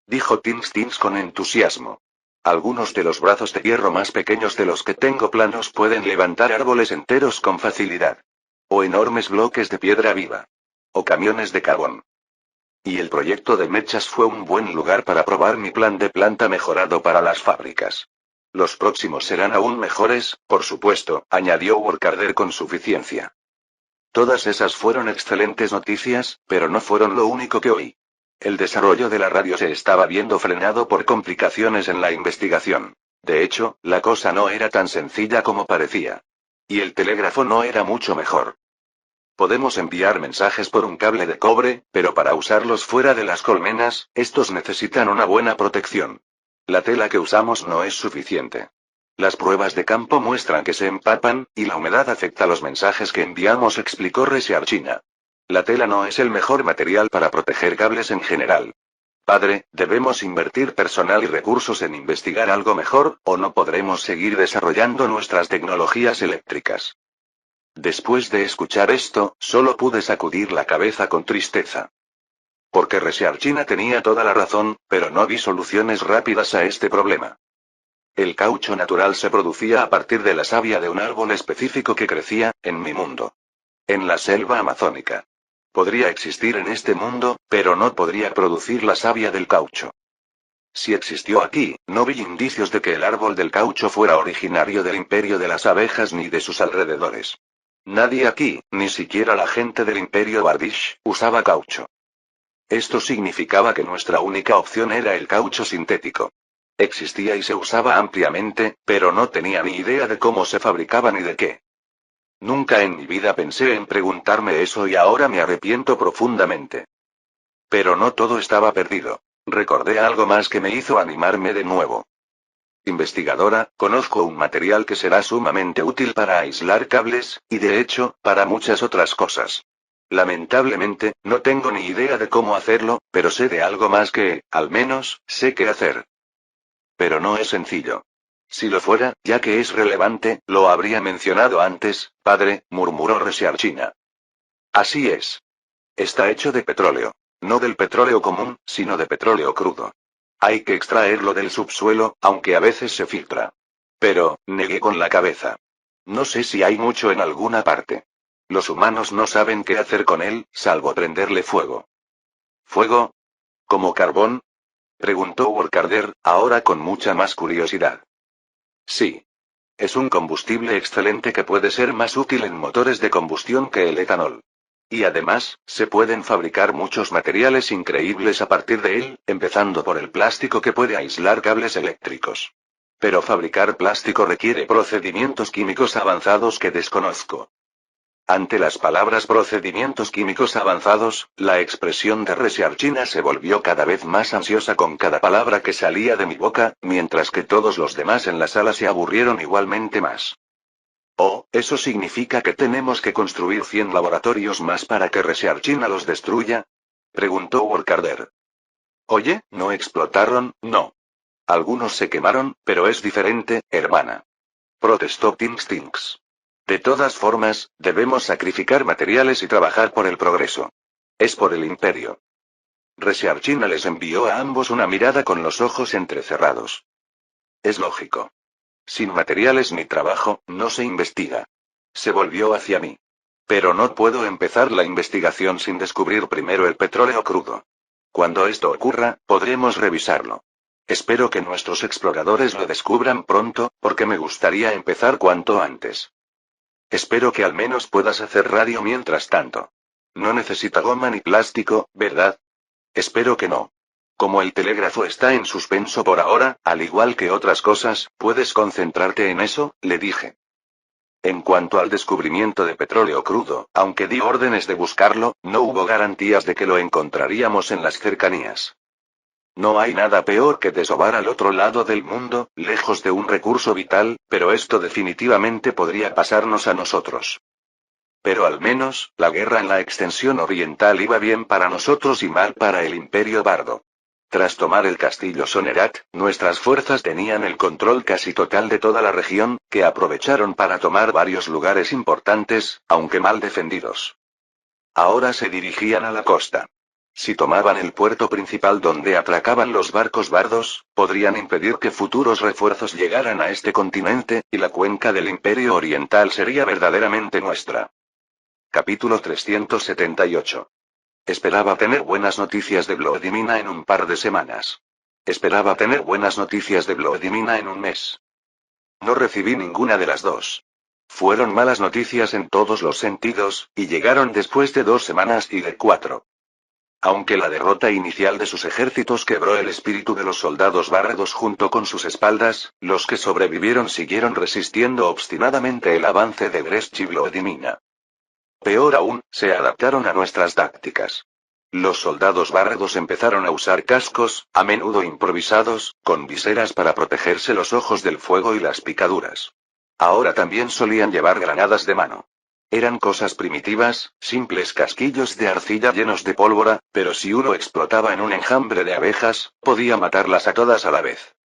Dijo Tins con entusiasmo. Algunos de los brazos de hierro más pequeños de los que tengo planos pueden levantar árboles enteros con facilidad. O enormes bloques de piedra viva. O camiones de carbón. Y el proyecto de mechas fue un buen lugar para probar mi plan de planta mejorado para las fábricas. Los próximos serán aún mejores, por supuesto, añadió Workader con suficiencia. Todas esas fueron excelentes noticias, pero no fueron lo único que oí. El desarrollo de la radio se estaba viendo frenado por complicaciones en la investigación. De hecho, la cosa no era tan sencilla como parecía. Y el telégrafo no era mucho mejor. Podemos enviar mensajes por un cable de cobre, pero para usarlos fuera de las colmenas, estos necesitan una buena protección. La tela que usamos no es suficiente. Las pruebas de campo muestran que se empapan, y la humedad afecta los mensajes que enviamos, explicó Resiarchina. La tela no es el mejor material para proteger cables en general. Padre, debemos invertir personal y recursos en investigar algo mejor, o no podremos seguir desarrollando nuestras tecnologías eléctricas. Después de escuchar esto, solo pude sacudir la cabeza con tristeza. Porque Resiarchina tenía toda la razón, pero no vi soluciones rápidas a este problema. El caucho natural se producía a partir de la savia de un árbol específico que crecía, en mi mundo. En la selva amazónica. Podría existir en este mundo, pero no podría producir la savia del caucho. Si existió aquí, no vi indicios de que el árbol del caucho fuera originario del imperio de las abejas ni de sus alrededores. Nadie aquí, ni siquiera la gente del imperio Bardish, usaba caucho. Esto significaba que nuestra única opción era el caucho sintético. Existía y se usaba ampliamente, pero no tenía ni idea de cómo se fabricaba ni de qué. Nunca en mi vida pensé en preguntarme eso y ahora me arrepiento profundamente. Pero no todo estaba perdido. Recordé algo más que me hizo animarme de nuevo. Investigadora, conozco un material que será sumamente útil para aislar cables, y de hecho, para muchas otras cosas. Lamentablemente, no tengo ni idea de cómo hacerlo, pero sé de algo más que, al menos, sé qué hacer. Pero no es sencillo. Si lo fuera, ya que es relevante, lo habría mencionado antes, padre, murmuró Resiarchina. Así es. Está hecho de petróleo. No del petróleo común, sino de petróleo crudo. Hay que extraerlo del subsuelo, aunque a veces se filtra. Pero, negué con la cabeza. No sé si hay mucho en alguna parte. Los humanos no saben qué hacer con él, salvo prenderle fuego. ¿Fuego? ¿Como carbón? Preguntó Workader, ahora con mucha más curiosidad. Sí. Es un combustible excelente que puede ser más útil en motores de combustión que el etanol. Y además, se pueden fabricar muchos materiales increíbles a partir de él, empezando por el plástico que puede aislar cables eléctricos. Pero fabricar plástico requiere procedimientos químicos avanzados que desconozco. Ante las palabras procedimientos químicos avanzados, la expresión de Resiarchina se volvió cada vez más ansiosa con cada palabra que salía de mi boca, mientras que todos los demás en la sala se aburrieron igualmente más. Oh, ¿eso significa que tenemos que construir 100 laboratorios más para que Resiarchina los destruya? Preguntó Workader. Oye, ¿no explotaron? No. Algunos se quemaron, pero es diferente, hermana. Protestó Tinks. De todas formas, debemos sacrificar materiales y trabajar por el progreso. Es por el imperio. Resiarchina les envió a ambos una mirada con los ojos entrecerrados. Es lógico. Sin materiales ni trabajo, no se investiga. Se volvió hacia mí. Pero no puedo empezar la investigación sin descubrir primero el petróleo crudo. Cuando esto ocurra, podremos revisarlo. Espero que nuestros exploradores lo descubran pronto, porque me gustaría empezar cuanto antes. Espero que al menos puedas hacer radio mientras tanto. No necesita goma ni plástico, ¿verdad? Espero que no. Como el telégrafo está en suspenso por ahora, al igual que otras cosas, ¿puedes concentrarte en eso?, le dije. En cuanto al descubrimiento de petróleo crudo, aunque di órdenes de buscarlo, no hubo garantías de que lo encontraríamos en las cercanías. No hay nada peor que desovar al otro lado del mundo, lejos de un recurso vital, pero esto definitivamente podría pasarnos a nosotros. Pero al menos, la guerra en la extensión oriental iba bien para nosotros y mal para el Imperio Bardo. Tras tomar el castillo Sonerat, nuestras fuerzas tenían el control casi total de toda la región, que aprovecharon para tomar varios lugares importantes, aunque mal defendidos. Ahora se dirigían a la costa. Si tomaban el puerto principal donde atracaban los barcos bardos, podrían impedir que futuros refuerzos llegaran a este continente, y la cuenca del Imperio Oriental sería verdaderamente nuestra. Capítulo 378. Esperaba tener buenas noticias de Vladimir en un par de semanas. Esperaba tener buenas noticias de Vladimir en un mes. No recibí ninguna de las dos. Fueron malas noticias en todos los sentidos, y llegaron después de 2 semanas y de 4. Aunque la derrota inicial de sus ejércitos quebró el espíritu de los soldados bárbaros junto con sus espaldas, los que sobrevivieron siguieron resistiendo obstinadamente el avance de Brest y Vladimir. Peor aún, se adaptaron a nuestras tácticas. Los soldados bárbaros empezaron a usar cascos, a menudo improvisados, con viseras para protegerse los ojos del fuego y las picaduras. Ahora también solían llevar granadas de mano. Eran cosas primitivas, simples casquillos de arcilla llenos de pólvora, pero si uno explotaba en un enjambre de abejas, podía matarlas a todas a la vez.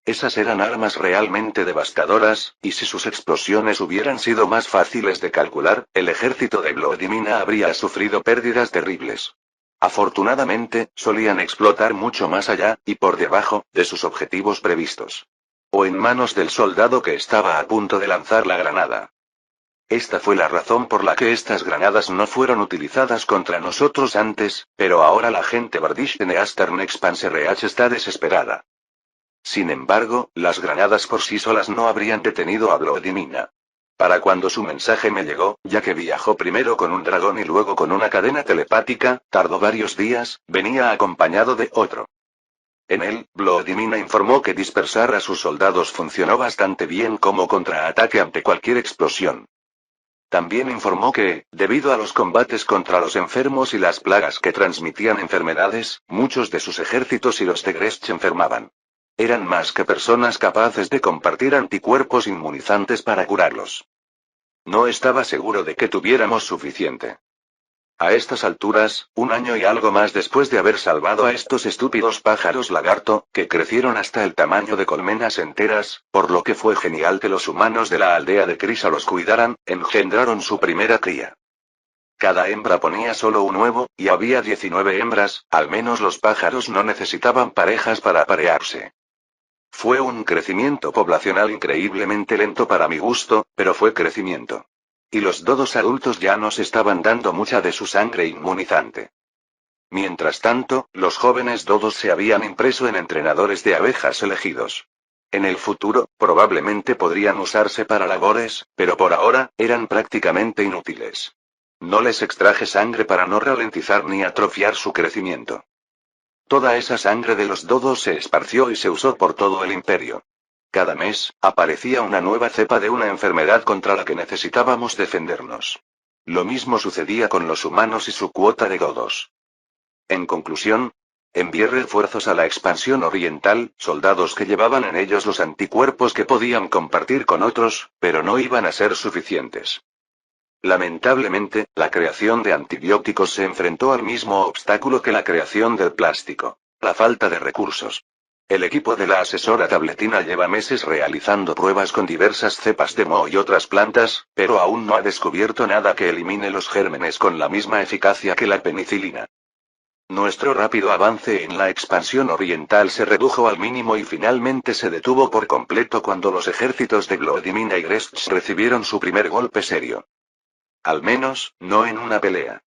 Esas eran armas realmente devastadoras, y si sus explosiones hubieran sido más fáciles de calcular, el ejército de Vladimir habría sufrido pérdidas terribles. Afortunadamente, solían explotar mucho más allá, y por debajo, de sus objetivos previstos. O en manos del soldado que estaba a punto de lanzar la granada. Esta fue la razón por la que estas granadas no fueron utilizadas contra nosotros antes, pero ahora la gente Bardish de Eastern Expanse RH está desesperada. Sin embargo, las granadas por sí solas no habrían detenido a Vladimir. Para cuando su mensaje me llegó, ya que viajó primero con un dragón y luego con una cadena telepática, tardó varios días, venía acompañado de otro. En él, Vladimir informó que dispersar a sus soldados funcionó bastante bien como contraataque ante cualquier explosión. También informó que, debido a los combates contra los enfermos y las plagas que transmitían enfermedades, muchos de sus ejércitos y los de Grest enfermaban. Eran más que personas capaces de compartir anticuerpos inmunizantes para curarlos. No estaba seguro de que tuviéramos suficiente. A estas alturas, 1 año y algo más después de haber salvado a estos estúpidos pájaros lagarto, que crecieron hasta el tamaño de colmenas enteras, por lo que fue genial que los humanos de la aldea de Crisa los cuidaran, engendraron su primera cría. Cada hembra ponía solo un huevo, y había 19 hembras, al menos los pájaros no necesitaban parejas para aparearse. Fue un crecimiento poblacional increíblemente lento para mi gusto, pero fue crecimiento. Y los dodos adultos ya nos estaban dando mucha de su sangre inmunizante. Mientras tanto, los jóvenes dodos se habían impreso en entrenadores de abejas elegidos. En el futuro, probablemente podrían usarse para labores, pero por ahora, eran prácticamente inútiles. No les extraje sangre para no ralentizar ni atrofiar su crecimiento. Toda esa sangre de los dodos se esparció y se usó por todo el imperio. Cada mes, aparecía una nueva cepa de una enfermedad contra la que necesitábamos defendernos. Lo mismo sucedía con los humanos y su cuota de godos. En conclusión, envié refuerzos a la expansión oriental, soldados que llevaban en ellos los anticuerpos que podían compartir con otros, pero no iban a ser suficientes. Lamentablemente, la creación de antibióticos se enfrentó al mismo obstáculo que la creación del plástico: la falta de recursos. El equipo de la asesora tabletina lleva meses realizando pruebas con diversas cepas de moho y otras plantas, pero aún no ha descubierto nada que elimine los gérmenes con la misma eficacia que la penicilina. Nuestro rápido avance en la expansión oriental se redujo al mínimo y finalmente se detuvo por completo cuando los ejércitos de Vladimir y Grest recibieron su primer golpe serio. Al menos, no en una pelea.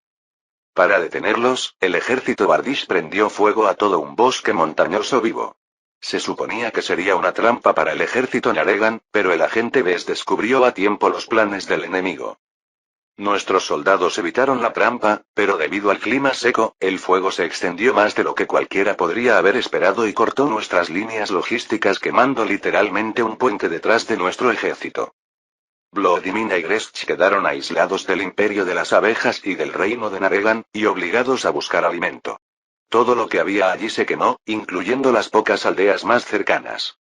Para detenerlos, el ejército Bardish prendió fuego a todo un bosque montañoso vivo. Se suponía que sería una trampa para el ejército Naregan, pero el agente Bess descubrió a tiempo los planes del enemigo. Nuestros soldados evitaron la trampa, pero debido al clima seco, el fuego se extendió más de lo que cualquiera podría haber esperado y cortó nuestras líneas logísticas quemando literalmente un puente detrás de nuestro ejército. Vladimir y Greshch quedaron aislados del imperio de las abejas y del reino de Naregan, y obligados a buscar alimento. Todo lo que había allí se quemó, incluyendo las pocas aldeas más cercanas.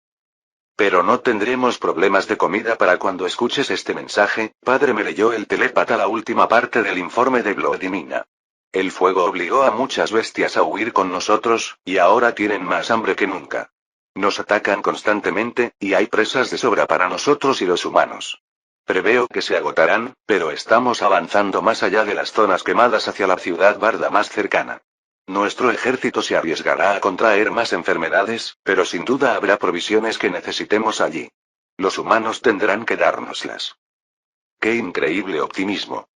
Pero no tendremos problemas de comida para cuando escuches este mensaje, padre, me leyó el telépata la última parte del informe de Vladimir. El fuego obligó a muchas bestias a huir con nosotros, y ahora tienen más hambre que nunca. Nos atacan constantemente, y hay presas de sobra para nosotros y los humanos. Preveo que se agotarán, pero estamos avanzando más allá de las zonas quemadas hacia la ciudad barda más cercana. Nuestro ejército se arriesgará a contraer más enfermedades, pero sin duda habrá provisiones que necesitemos allí. Los humanos tendrán que dárnoslas. ¡Qué increíble optimismo!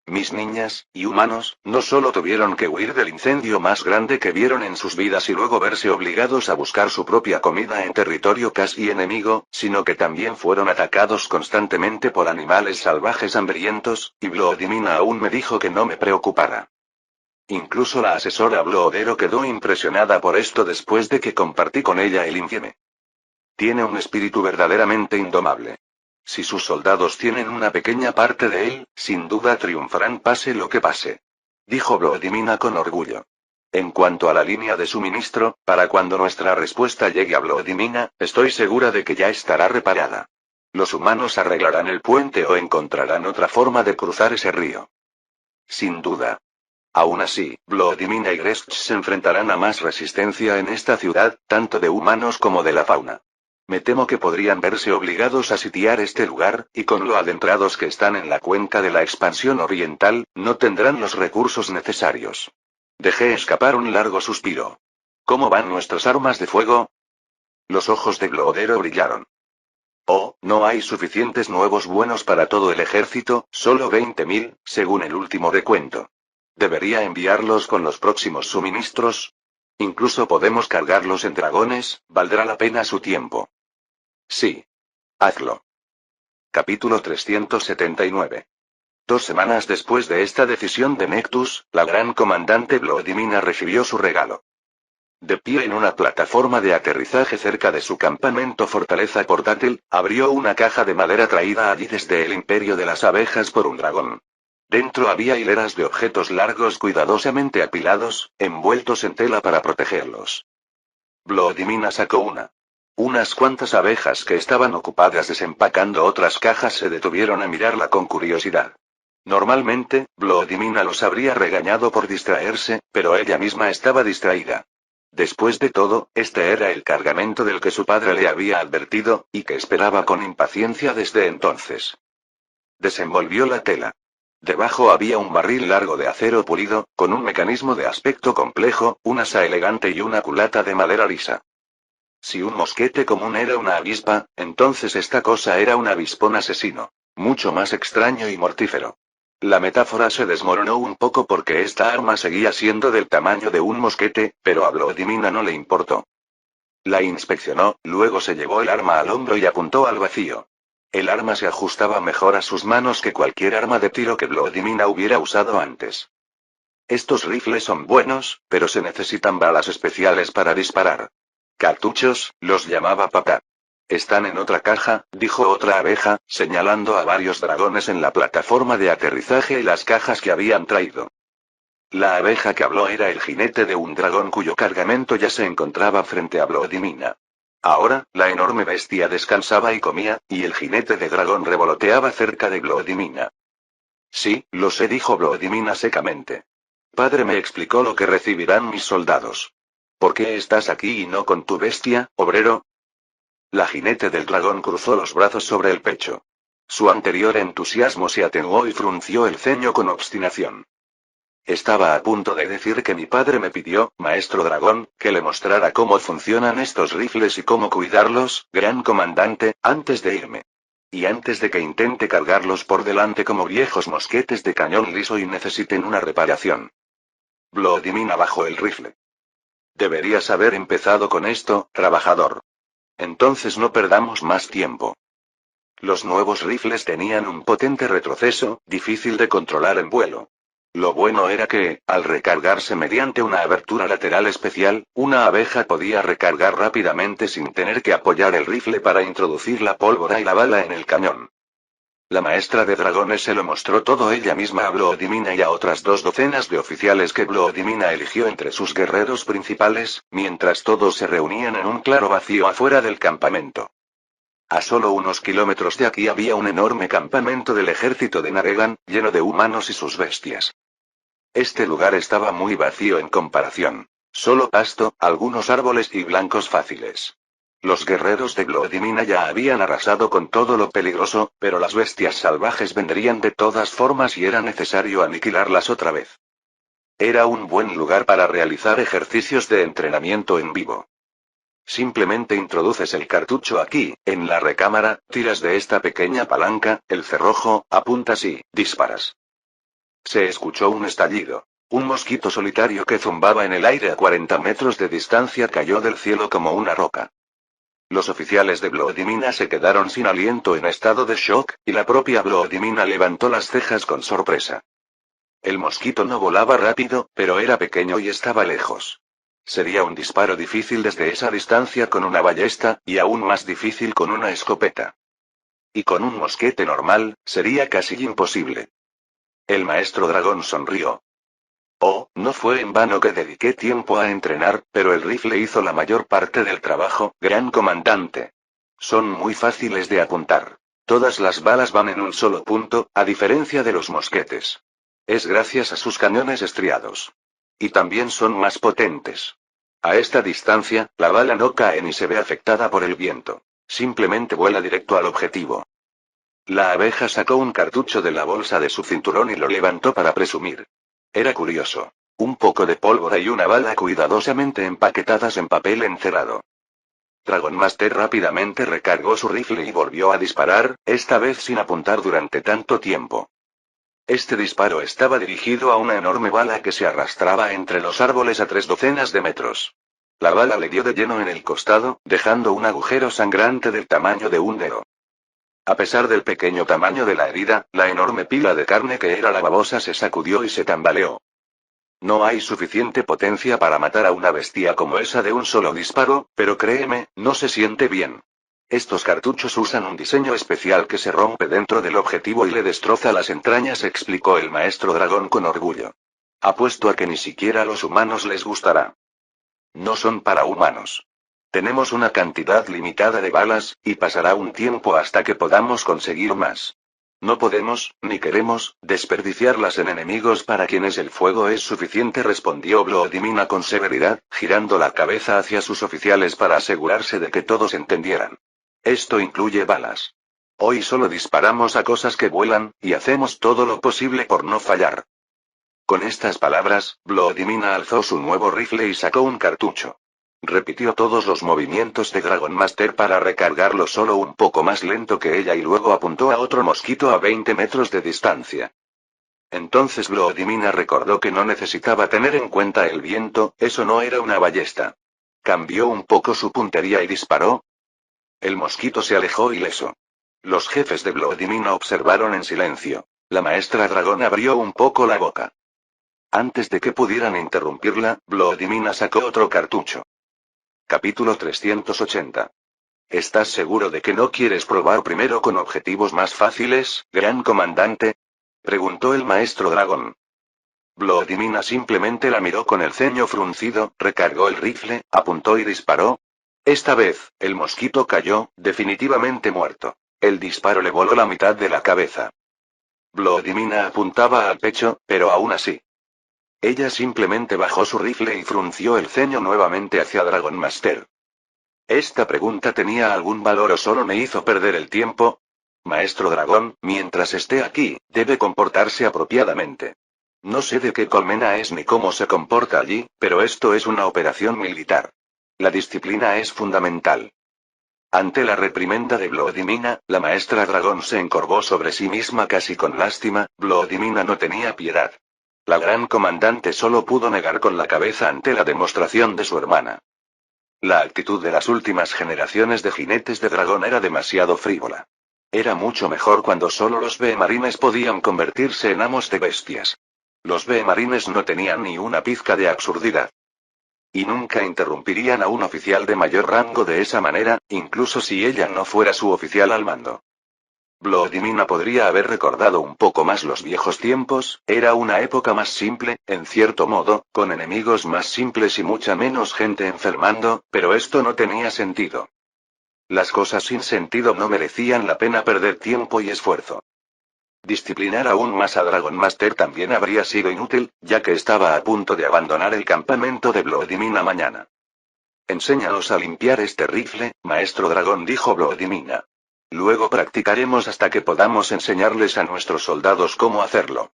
Mis niñas, y humanos, no solo tuvieron que huir del incendio más grande que vieron en sus vidas y luego verse obligados a buscar su propia comida en territorio casi enemigo, sino que también fueron atacados constantemente por animales salvajes hambrientos, y Vladimir aún me dijo que no me preocupara. Incluso la asesora Bloodero quedó impresionada por esto después de que compartí con ella el informe. Tiene un espíritu verdaderamente indomable. Si sus soldados tienen una pequeña parte de él, sin duda triunfarán pase lo que pase. Dijo Vladimir con orgullo. En cuanto a la línea de suministro, para cuando nuestra respuesta llegue a Vladimir, estoy segura de que ya estará reparada. Los humanos arreglarán el puente o encontrarán otra forma de cruzar ese río. Sin duda. Aún así, Vladimir y Greshch se enfrentarán a más resistencia en esta ciudad, tanto de humanos como de la fauna. Me temo que podrían verse obligados a sitiar este lugar, y con lo adentrados que están en la cuenca de la expansión oriental, no tendrán los recursos necesarios. Dejé escapar un largo suspiro. ¿Cómo van nuestras armas de fuego? Los ojos de Glodero brillaron. Oh, no hay suficientes nuevos buenos para todo el ejército, solo 20.000, según el último recuento. ¿Debería enviarlos con los próximos suministros? Incluso podemos cargarlos en dragones, valdrá la pena su tiempo. Sí. Hazlo. Capítulo 379. 2 semanas después de esta decisión de Nectus, la gran comandante Vladimir recibió su regalo. De pie en una plataforma de aterrizaje cerca de su campamento fortaleza portátil, abrió una caja de madera traída allí desde el imperio de las abejas por un dragón. Dentro había hileras de objetos largos cuidadosamente apilados, envueltos en tela para protegerlos. Vladimir sacó unas cuantas abejas que estaban ocupadas desempacando otras cajas se detuvieron a mirarla con curiosidad. Normalmente, Vladimir los habría regañado por distraerse, pero ella misma estaba distraída. Después de todo, este era el cargamento del que su padre le había advertido, y que esperaba con impaciencia desde entonces. Desenvolvió la tela. Debajo había un barril largo de acero pulido, con un mecanismo de aspecto complejo, un asa elegante y una culata de madera lisa. Si un mosquete común era una avispa, entonces esta cosa era un avispón asesino. Mucho más extraño y mortífero. La metáfora se desmoronó un poco porque esta arma seguía siendo del tamaño de un mosquete, pero a Vladimir no le importó. La inspeccionó, luego se llevó el arma al hombro y apuntó al vacío. El arma se ajustaba mejor a sus manos que cualquier arma de tiro que Vladimir hubiera usado antes. Estos rifles son buenos, pero se necesitan balas especiales para disparar. Cartuchos, los llamaba papá. Están en otra caja, dijo otra abeja, señalando a varios dragones en la plataforma de aterrizaje y las cajas que habían traído. La abeja que habló era el jinete de un dragón cuyo cargamento ya se encontraba frente a Vladimir. Ahora, la enorme bestia descansaba y comía, y el jinete de dragón revoloteaba cerca de Vladimir. Sí, lo sé, dijo Vladimir secamente. Padre me explicó lo que recibirán mis soldados. ¿Por qué estás aquí y no con tu bestia, obrero? La jinete del dragón cruzó los brazos sobre el pecho. Su anterior entusiasmo se atenuó y frunció el ceño con obstinación. Estaba a punto de decir que mi padre me pidió, maestro dragón, que le mostrara cómo funcionan estos rifles y cómo cuidarlos, gran comandante, antes de irme. Y antes de que intente cargarlos por delante como viejos mosquetes de cañón liso y necesiten una reparación. Vladimir bajó el rifle. Deberías haber empezado con esto, trabajador. Entonces no perdamos más tiempo. Los nuevos rifles tenían un potente retroceso, difícil de controlar en vuelo. Lo bueno era que, al recargarse mediante una abertura lateral especial, una abeja podía recargar rápidamente sin tener que apoyar el rifle para introducir la pólvora y la bala en el cañón. La maestra de dragones se lo mostró todo ella misma a Bloodimina y a otras 2 docenas de oficiales que Bloodimina eligió entre sus guerreros principales, mientras todos se reunían en un claro vacío afuera del campamento. A solo unos kilómetros de aquí había un enorme campamento del ejército de Naregan, lleno de humanos y sus bestias. Este lugar estaba muy vacío en comparación. Solo pasto, algunos árboles y blancos fáciles. Los guerreros de Bloodimina ya habían arrasado con todo lo peligroso, pero las bestias salvajes vendrían de todas formas y era necesario aniquilarlas otra vez. Era un buen lugar para realizar ejercicios de entrenamiento en vivo. Simplemente introduces el cartucho aquí, en la recámara, tiras de esta pequeña palanca, el cerrojo, apuntas y disparas. Se escuchó un estallido. Un mosquito solitario que zumbaba en el aire a 40 metros de distancia cayó del cielo como una roca. Los oficiales de Bloodimina se quedaron sin aliento en estado de shock, y la propia Bloodimina levantó las cejas con sorpresa. El mosquito no volaba rápido, pero era pequeño y estaba lejos. Sería un disparo difícil desde esa distancia con una ballesta, y aún más difícil con una escopeta. Y con un mosquete normal, sería casi imposible. El maestro dragón sonrió. Oh, no fue en vano que dediqué tiempo a entrenar, pero el rifle hizo la mayor parte del trabajo, gran comandante. Son muy fáciles de apuntar. Todas las balas van en un solo punto, a diferencia de los mosquetes. Es gracias a sus cañones estriados. Y también son más potentes. A esta distancia, la bala no cae ni se ve afectada por el viento. Simplemente vuela directo al objetivo. La abeja sacó un cartucho de la bolsa de su cinturón y lo levantó para presumir. Era curioso. Un poco de pólvora y una bala cuidadosamente empaquetadas en papel encerado. Dragon Master rápidamente recargó su rifle y volvió a disparar, esta vez sin apuntar durante tanto tiempo. Este disparo estaba dirigido a una enorme bala que se arrastraba entre los árboles a 3 docenas de metros. La bala le dio de lleno en el costado, dejando un agujero sangrante del tamaño de un dedo. A pesar del pequeño tamaño de la herida, la enorme pila de carne que era la babosa se sacudió y se tambaleó. No hay suficiente potencia para matar a una bestia como esa de un solo disparo, pero créeme, no se siente bien. Estos cartuchos usan un diseño especial que se rompe dentro del objetivo y le destroza las entrañas, explicó el maestro dragón con orgullo. Apuesto a que ni siquiera a los humanos les gustará. No son para humanos. Tenemos una cantidad limitada de balas, y pasará un tiempo hasta que podamos conseguir más. No podemos, ni queremos, desperdiciarlas en enemigos para quienes el fuego es suficiente, respondió Bloodimina con severidad, girando la cabeza hacia sus oficiales para asegurarse de que todos entendieran. Esto incluye balas. Hoy solo disparamos a cosas que vuelan, y hacemos todo lo posible por no fallar. Con estas palabras, Bloodimina alzó su nuevo rifle y sacó un cartucho. Repitió todos los movimientos de Dragon Master para recargarlo solo un poco más lento que ella y luego apuntó a otro mosquito a 20 metros de distancia. Entonces Bloodimina recordó que no necesitaba tener en cuenta el viento, eso no era una ballesta. Cambió un poco su puntería y disparó. El mosquito se alejó ileso. Los jefes de Bloodimina observaron en silencio. La maestra dragón abrió un poco la boca. Antes de que pudieran interrumpirla, Bloodimina sacó otro cartucho. Capítulo 380. ¿Estás seguro de que no quieres probar primero con objetivos más fáciles, gran comandante? Preguntó el maestro dragón. Bloodimina simplemente la miró con el ceño fruncido, recargó el rifle, apuntó y disparó. Esta vez, el mosquito cayó, definitivamente muerto. El disparo le voló la mitad de la cabeza. Bloodimina apuntaba al pecho, pero aún así. Ella simplemente bajó su rifle y frunció el ceño nuevamente hacia Dragon Master. ¿Esta pregunta tenía algún valor o solo me hizo perder el tiempo? Maestro dragón, mientras esté aquí, debe comportarse apropiadamente. No sé de qué colmena es ni cómo se comporta allí, pero esto es una operación militar. La disciplina es fundamental. Ante la reprimenda de Bloodimina, la maestra dragón se encorvó sobre sí misma casi con lástima. Bloodimina no tenía piedad. La gran comandante solo pudo negar con la cabeza ante la demostración de su hermana. La actitud de las últimas generaciones de jinetes de dragón era demasiado frívola. Era mucho mejor cuando solo los B-marines podían convertirse en amos de bestias. Los B-marines no tenían ni una pizca de absurdidad. Y nunca interrumpirían a un oficial de mayor rango de esa manera, incluso si ella no fuera su oficial al mando. Vladimina podría haber recordado un poco más los viejos tiempos, era una época más simple, en cierto modo, con enemigos más simples y mucha menos gente enfermando, pero esto no tenía sentido. Las cosas sin sentido no merecían la pena perder tiempo y esfuerzo. Disciplinar aún más a Dragon Master también habría sido inútil, ya que estaba a punto de abandonar el campamento de Vladimina mañana. Enséñanos a limpiar este rifle, maestro dragón, dijo Vladimina. Luego practicaremos hasta que podamos enseñarles a nuestros soldados cómo hacerlo.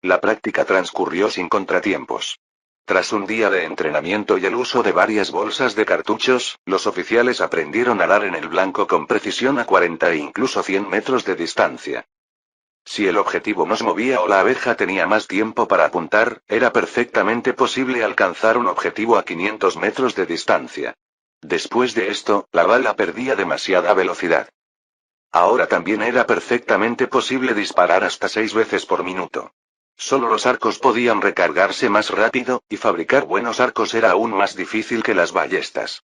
La práctica transcurrió sin contratiempos. Tras un día de entrenamiento y el uso de varias bolsas de cartuchos, los oficiales aprendieron a dar en el blanco con precisión a 40 e incluso 100 metros de distancia. Si el objetivo no se movía o la abeja tenía más tiempo para apuntar, era perfectamente posible alcanzar un objetivo a 500 metros de distancia. Después de esto, la bala perdía demasiada velocidad. Ahora también era perfectamente posible disparar hasta 6 veces por minuto. Solo los arcos podían recargarse más rápido, y fabricar buenos arcos era aún más difícil que las ballestas.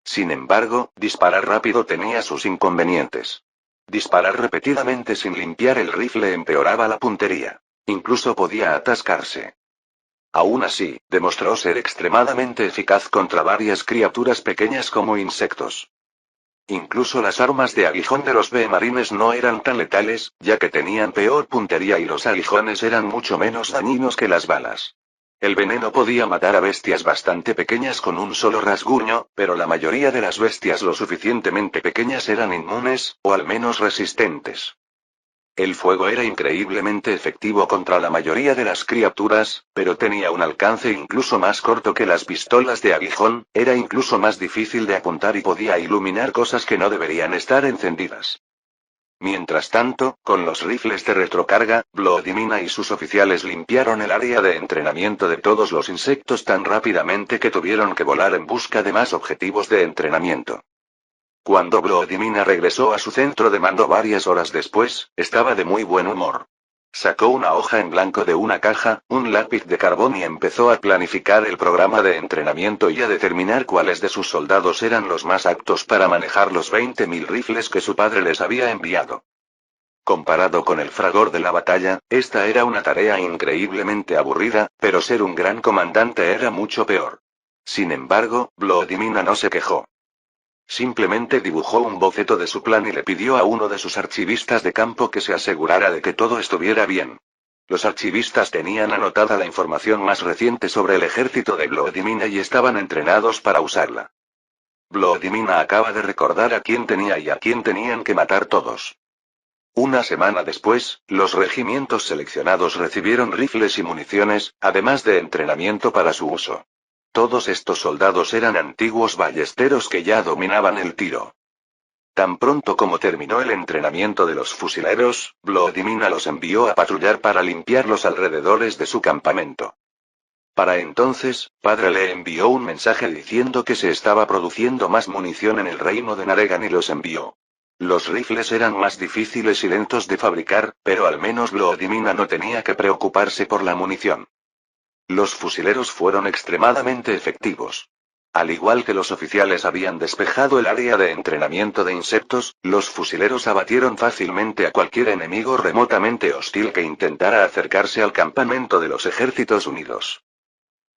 Sin embargo, disparar rápido tenía sus inconvenientes. Disparar repetidamente sin limpiar el rifle empeoraba la puntería. Incluso podía atascarse. Aún así, demostró ser extremadamente eficaz contra varias criaturas pequeñas como insectos. Incluso las armas de aguijón de los B-marines no eran tan letales, ya que tenían peor puntería y los aguijones eran mucho menos dañinos que las balas. El veneno podía matar a bestias bastante pequeñas con un solo rasguño, pero la mayoría de las bestias lo suficientemente pequeñas eran inmunes, o al menos resistentes. El fuego era increíblemente efectivo contra la mayoría de las criaturas, pero tenía un alcance incluso más corto que las pistolas de aguijón, era incluso más difícil de apuntar y podía iluminar cosas que no deberían estar encendidas. Mientras tanto, con los rifles de retrocarga, Vladimina y sus oficiales limpiaron el área de entrenamiento de todos los insectos tan rápidamente que tuvieron que volar en busca de más objetivos de entrenamiento. Cuando Vladimina regresó a su centro de mando varias horas después, estaba de muy buen humor. Sacó una hoja en blanco de una caja, un lápiz de carbón y empezó a planificar el programa de entrenamiento y a determinar cuáles de sus soldados eran los más aptos para manejar los 20.000 rifles que su padre les había enviado. Comparado con el fragor de la batalla, esta era una tarea increíblemente aburrida, pero ser un gran comandante era mucho peor. Sin embargo, Vladimina no se quejó. Simplemente dibujó un boceto de su plan y le pidió a uno de sus archivistas de campo que se asegurara de que todo estuviera bien. Los archivistas tenían anotada la información más reciente sobre el ejército de Vladimina y estaban entrenados para usarla. Vladimina acaba de recordar a quién tenía y a quién tenían que matar todos. Una semana después, los regimientos seleccionados recibieron rifles y municiones, además de entrenamiento para su uso. Todos estos soldados eran antiguos ballesteros que ya dominaban el tiro. Tan pronto como terminó el entrenamiento de los fusileros, Vladimina los envió a patrullar para limpiar los alrededores de su campamento. Para entonces, padre le envió un mensaje diciendo que se estaba produciendo más munición en el reino de Naregan y los envió. Los rifles eran más difíciles y lentos de fabricar, pero al menos Vladimina no tenía que preocuparse por la munición. Los fusileros fueron extremadamente efectivos. Al igual que los oficiales habían despejado el área de entrenamiento de insectos, los fusileros abatieron fácilmente a cualquier enemigo remotamente hostil que intentara acercarse al campamento de los Ejércitos Unidos.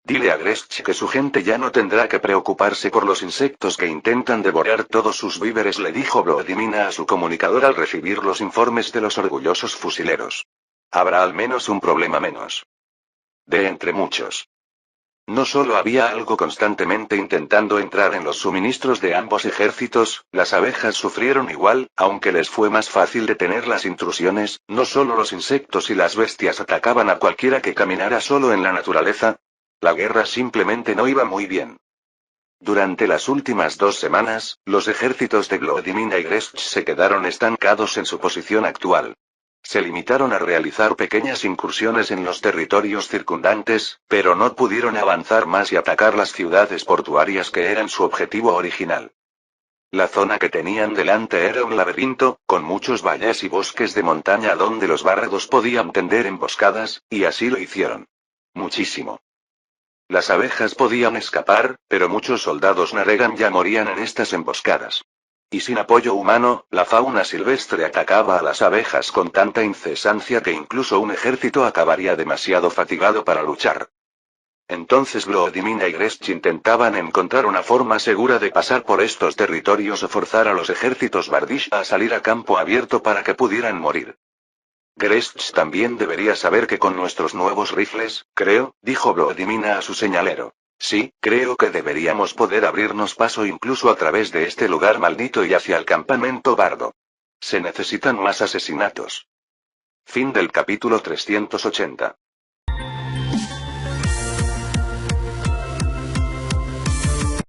Dile a Grech que su gente ya no tendrá que preocuparse por los insectos que intentan devorar todos sus víveres, le dijo Vladimina a su comunicador al recibir los informes de los orgullosos fusileros. Habrá al menos un problema menos. De entre muchos. No solo había algo constantemente intentando entrar en los suministros de ambos ejércitos, las abejas sufrieron igual, aunque les fue más fácil detener las intrusiones, no solo los insectos y las bestias atacaban a cualquiera que caminara solo en la naturaleza. La guerra simplemente no iba muy bien. Durante las últimas 2 semanas, los ejércitos de Vladimina y Grech se quedaron estancados en su posición actual. Se limitaron a realizar pequeñas incursiones en los territorios circundantes, pero no pudieron avanzar más y atacar las ciudades portuarias que eran su objetivo original. La zona que tenían delante era un laberinto, con muchos valles y bosques de montaña donde los bárbaros podían tender emboscadas, y así lo hicieron. Muchísimo. Las abejas podían escapar, pero muchos soldados Naregan ya morían en estas emboscadas. Y sin apoyo humano, la fauna silvestre atacaba a las abejas con tanta incesancia que incluso un ejército acabaría demasiado fatigado para luchar. Entonces Glodimina y Gresch intentaban encontrar una forma segura de pasar por estos territorios o forzar a los ejércitos Bardish a salir a campo abierto para que pudieran morir. Gresch también debería saber que con nuestros nuevos rifles, creo, dijo Glodimina a su señalero. Sí, creo que deberíamos poder abrirnos paso incluso a través de este lugar maldito y hacia el campamento bardo. Se necesitan más asesinatos. Fin del capítulo 380.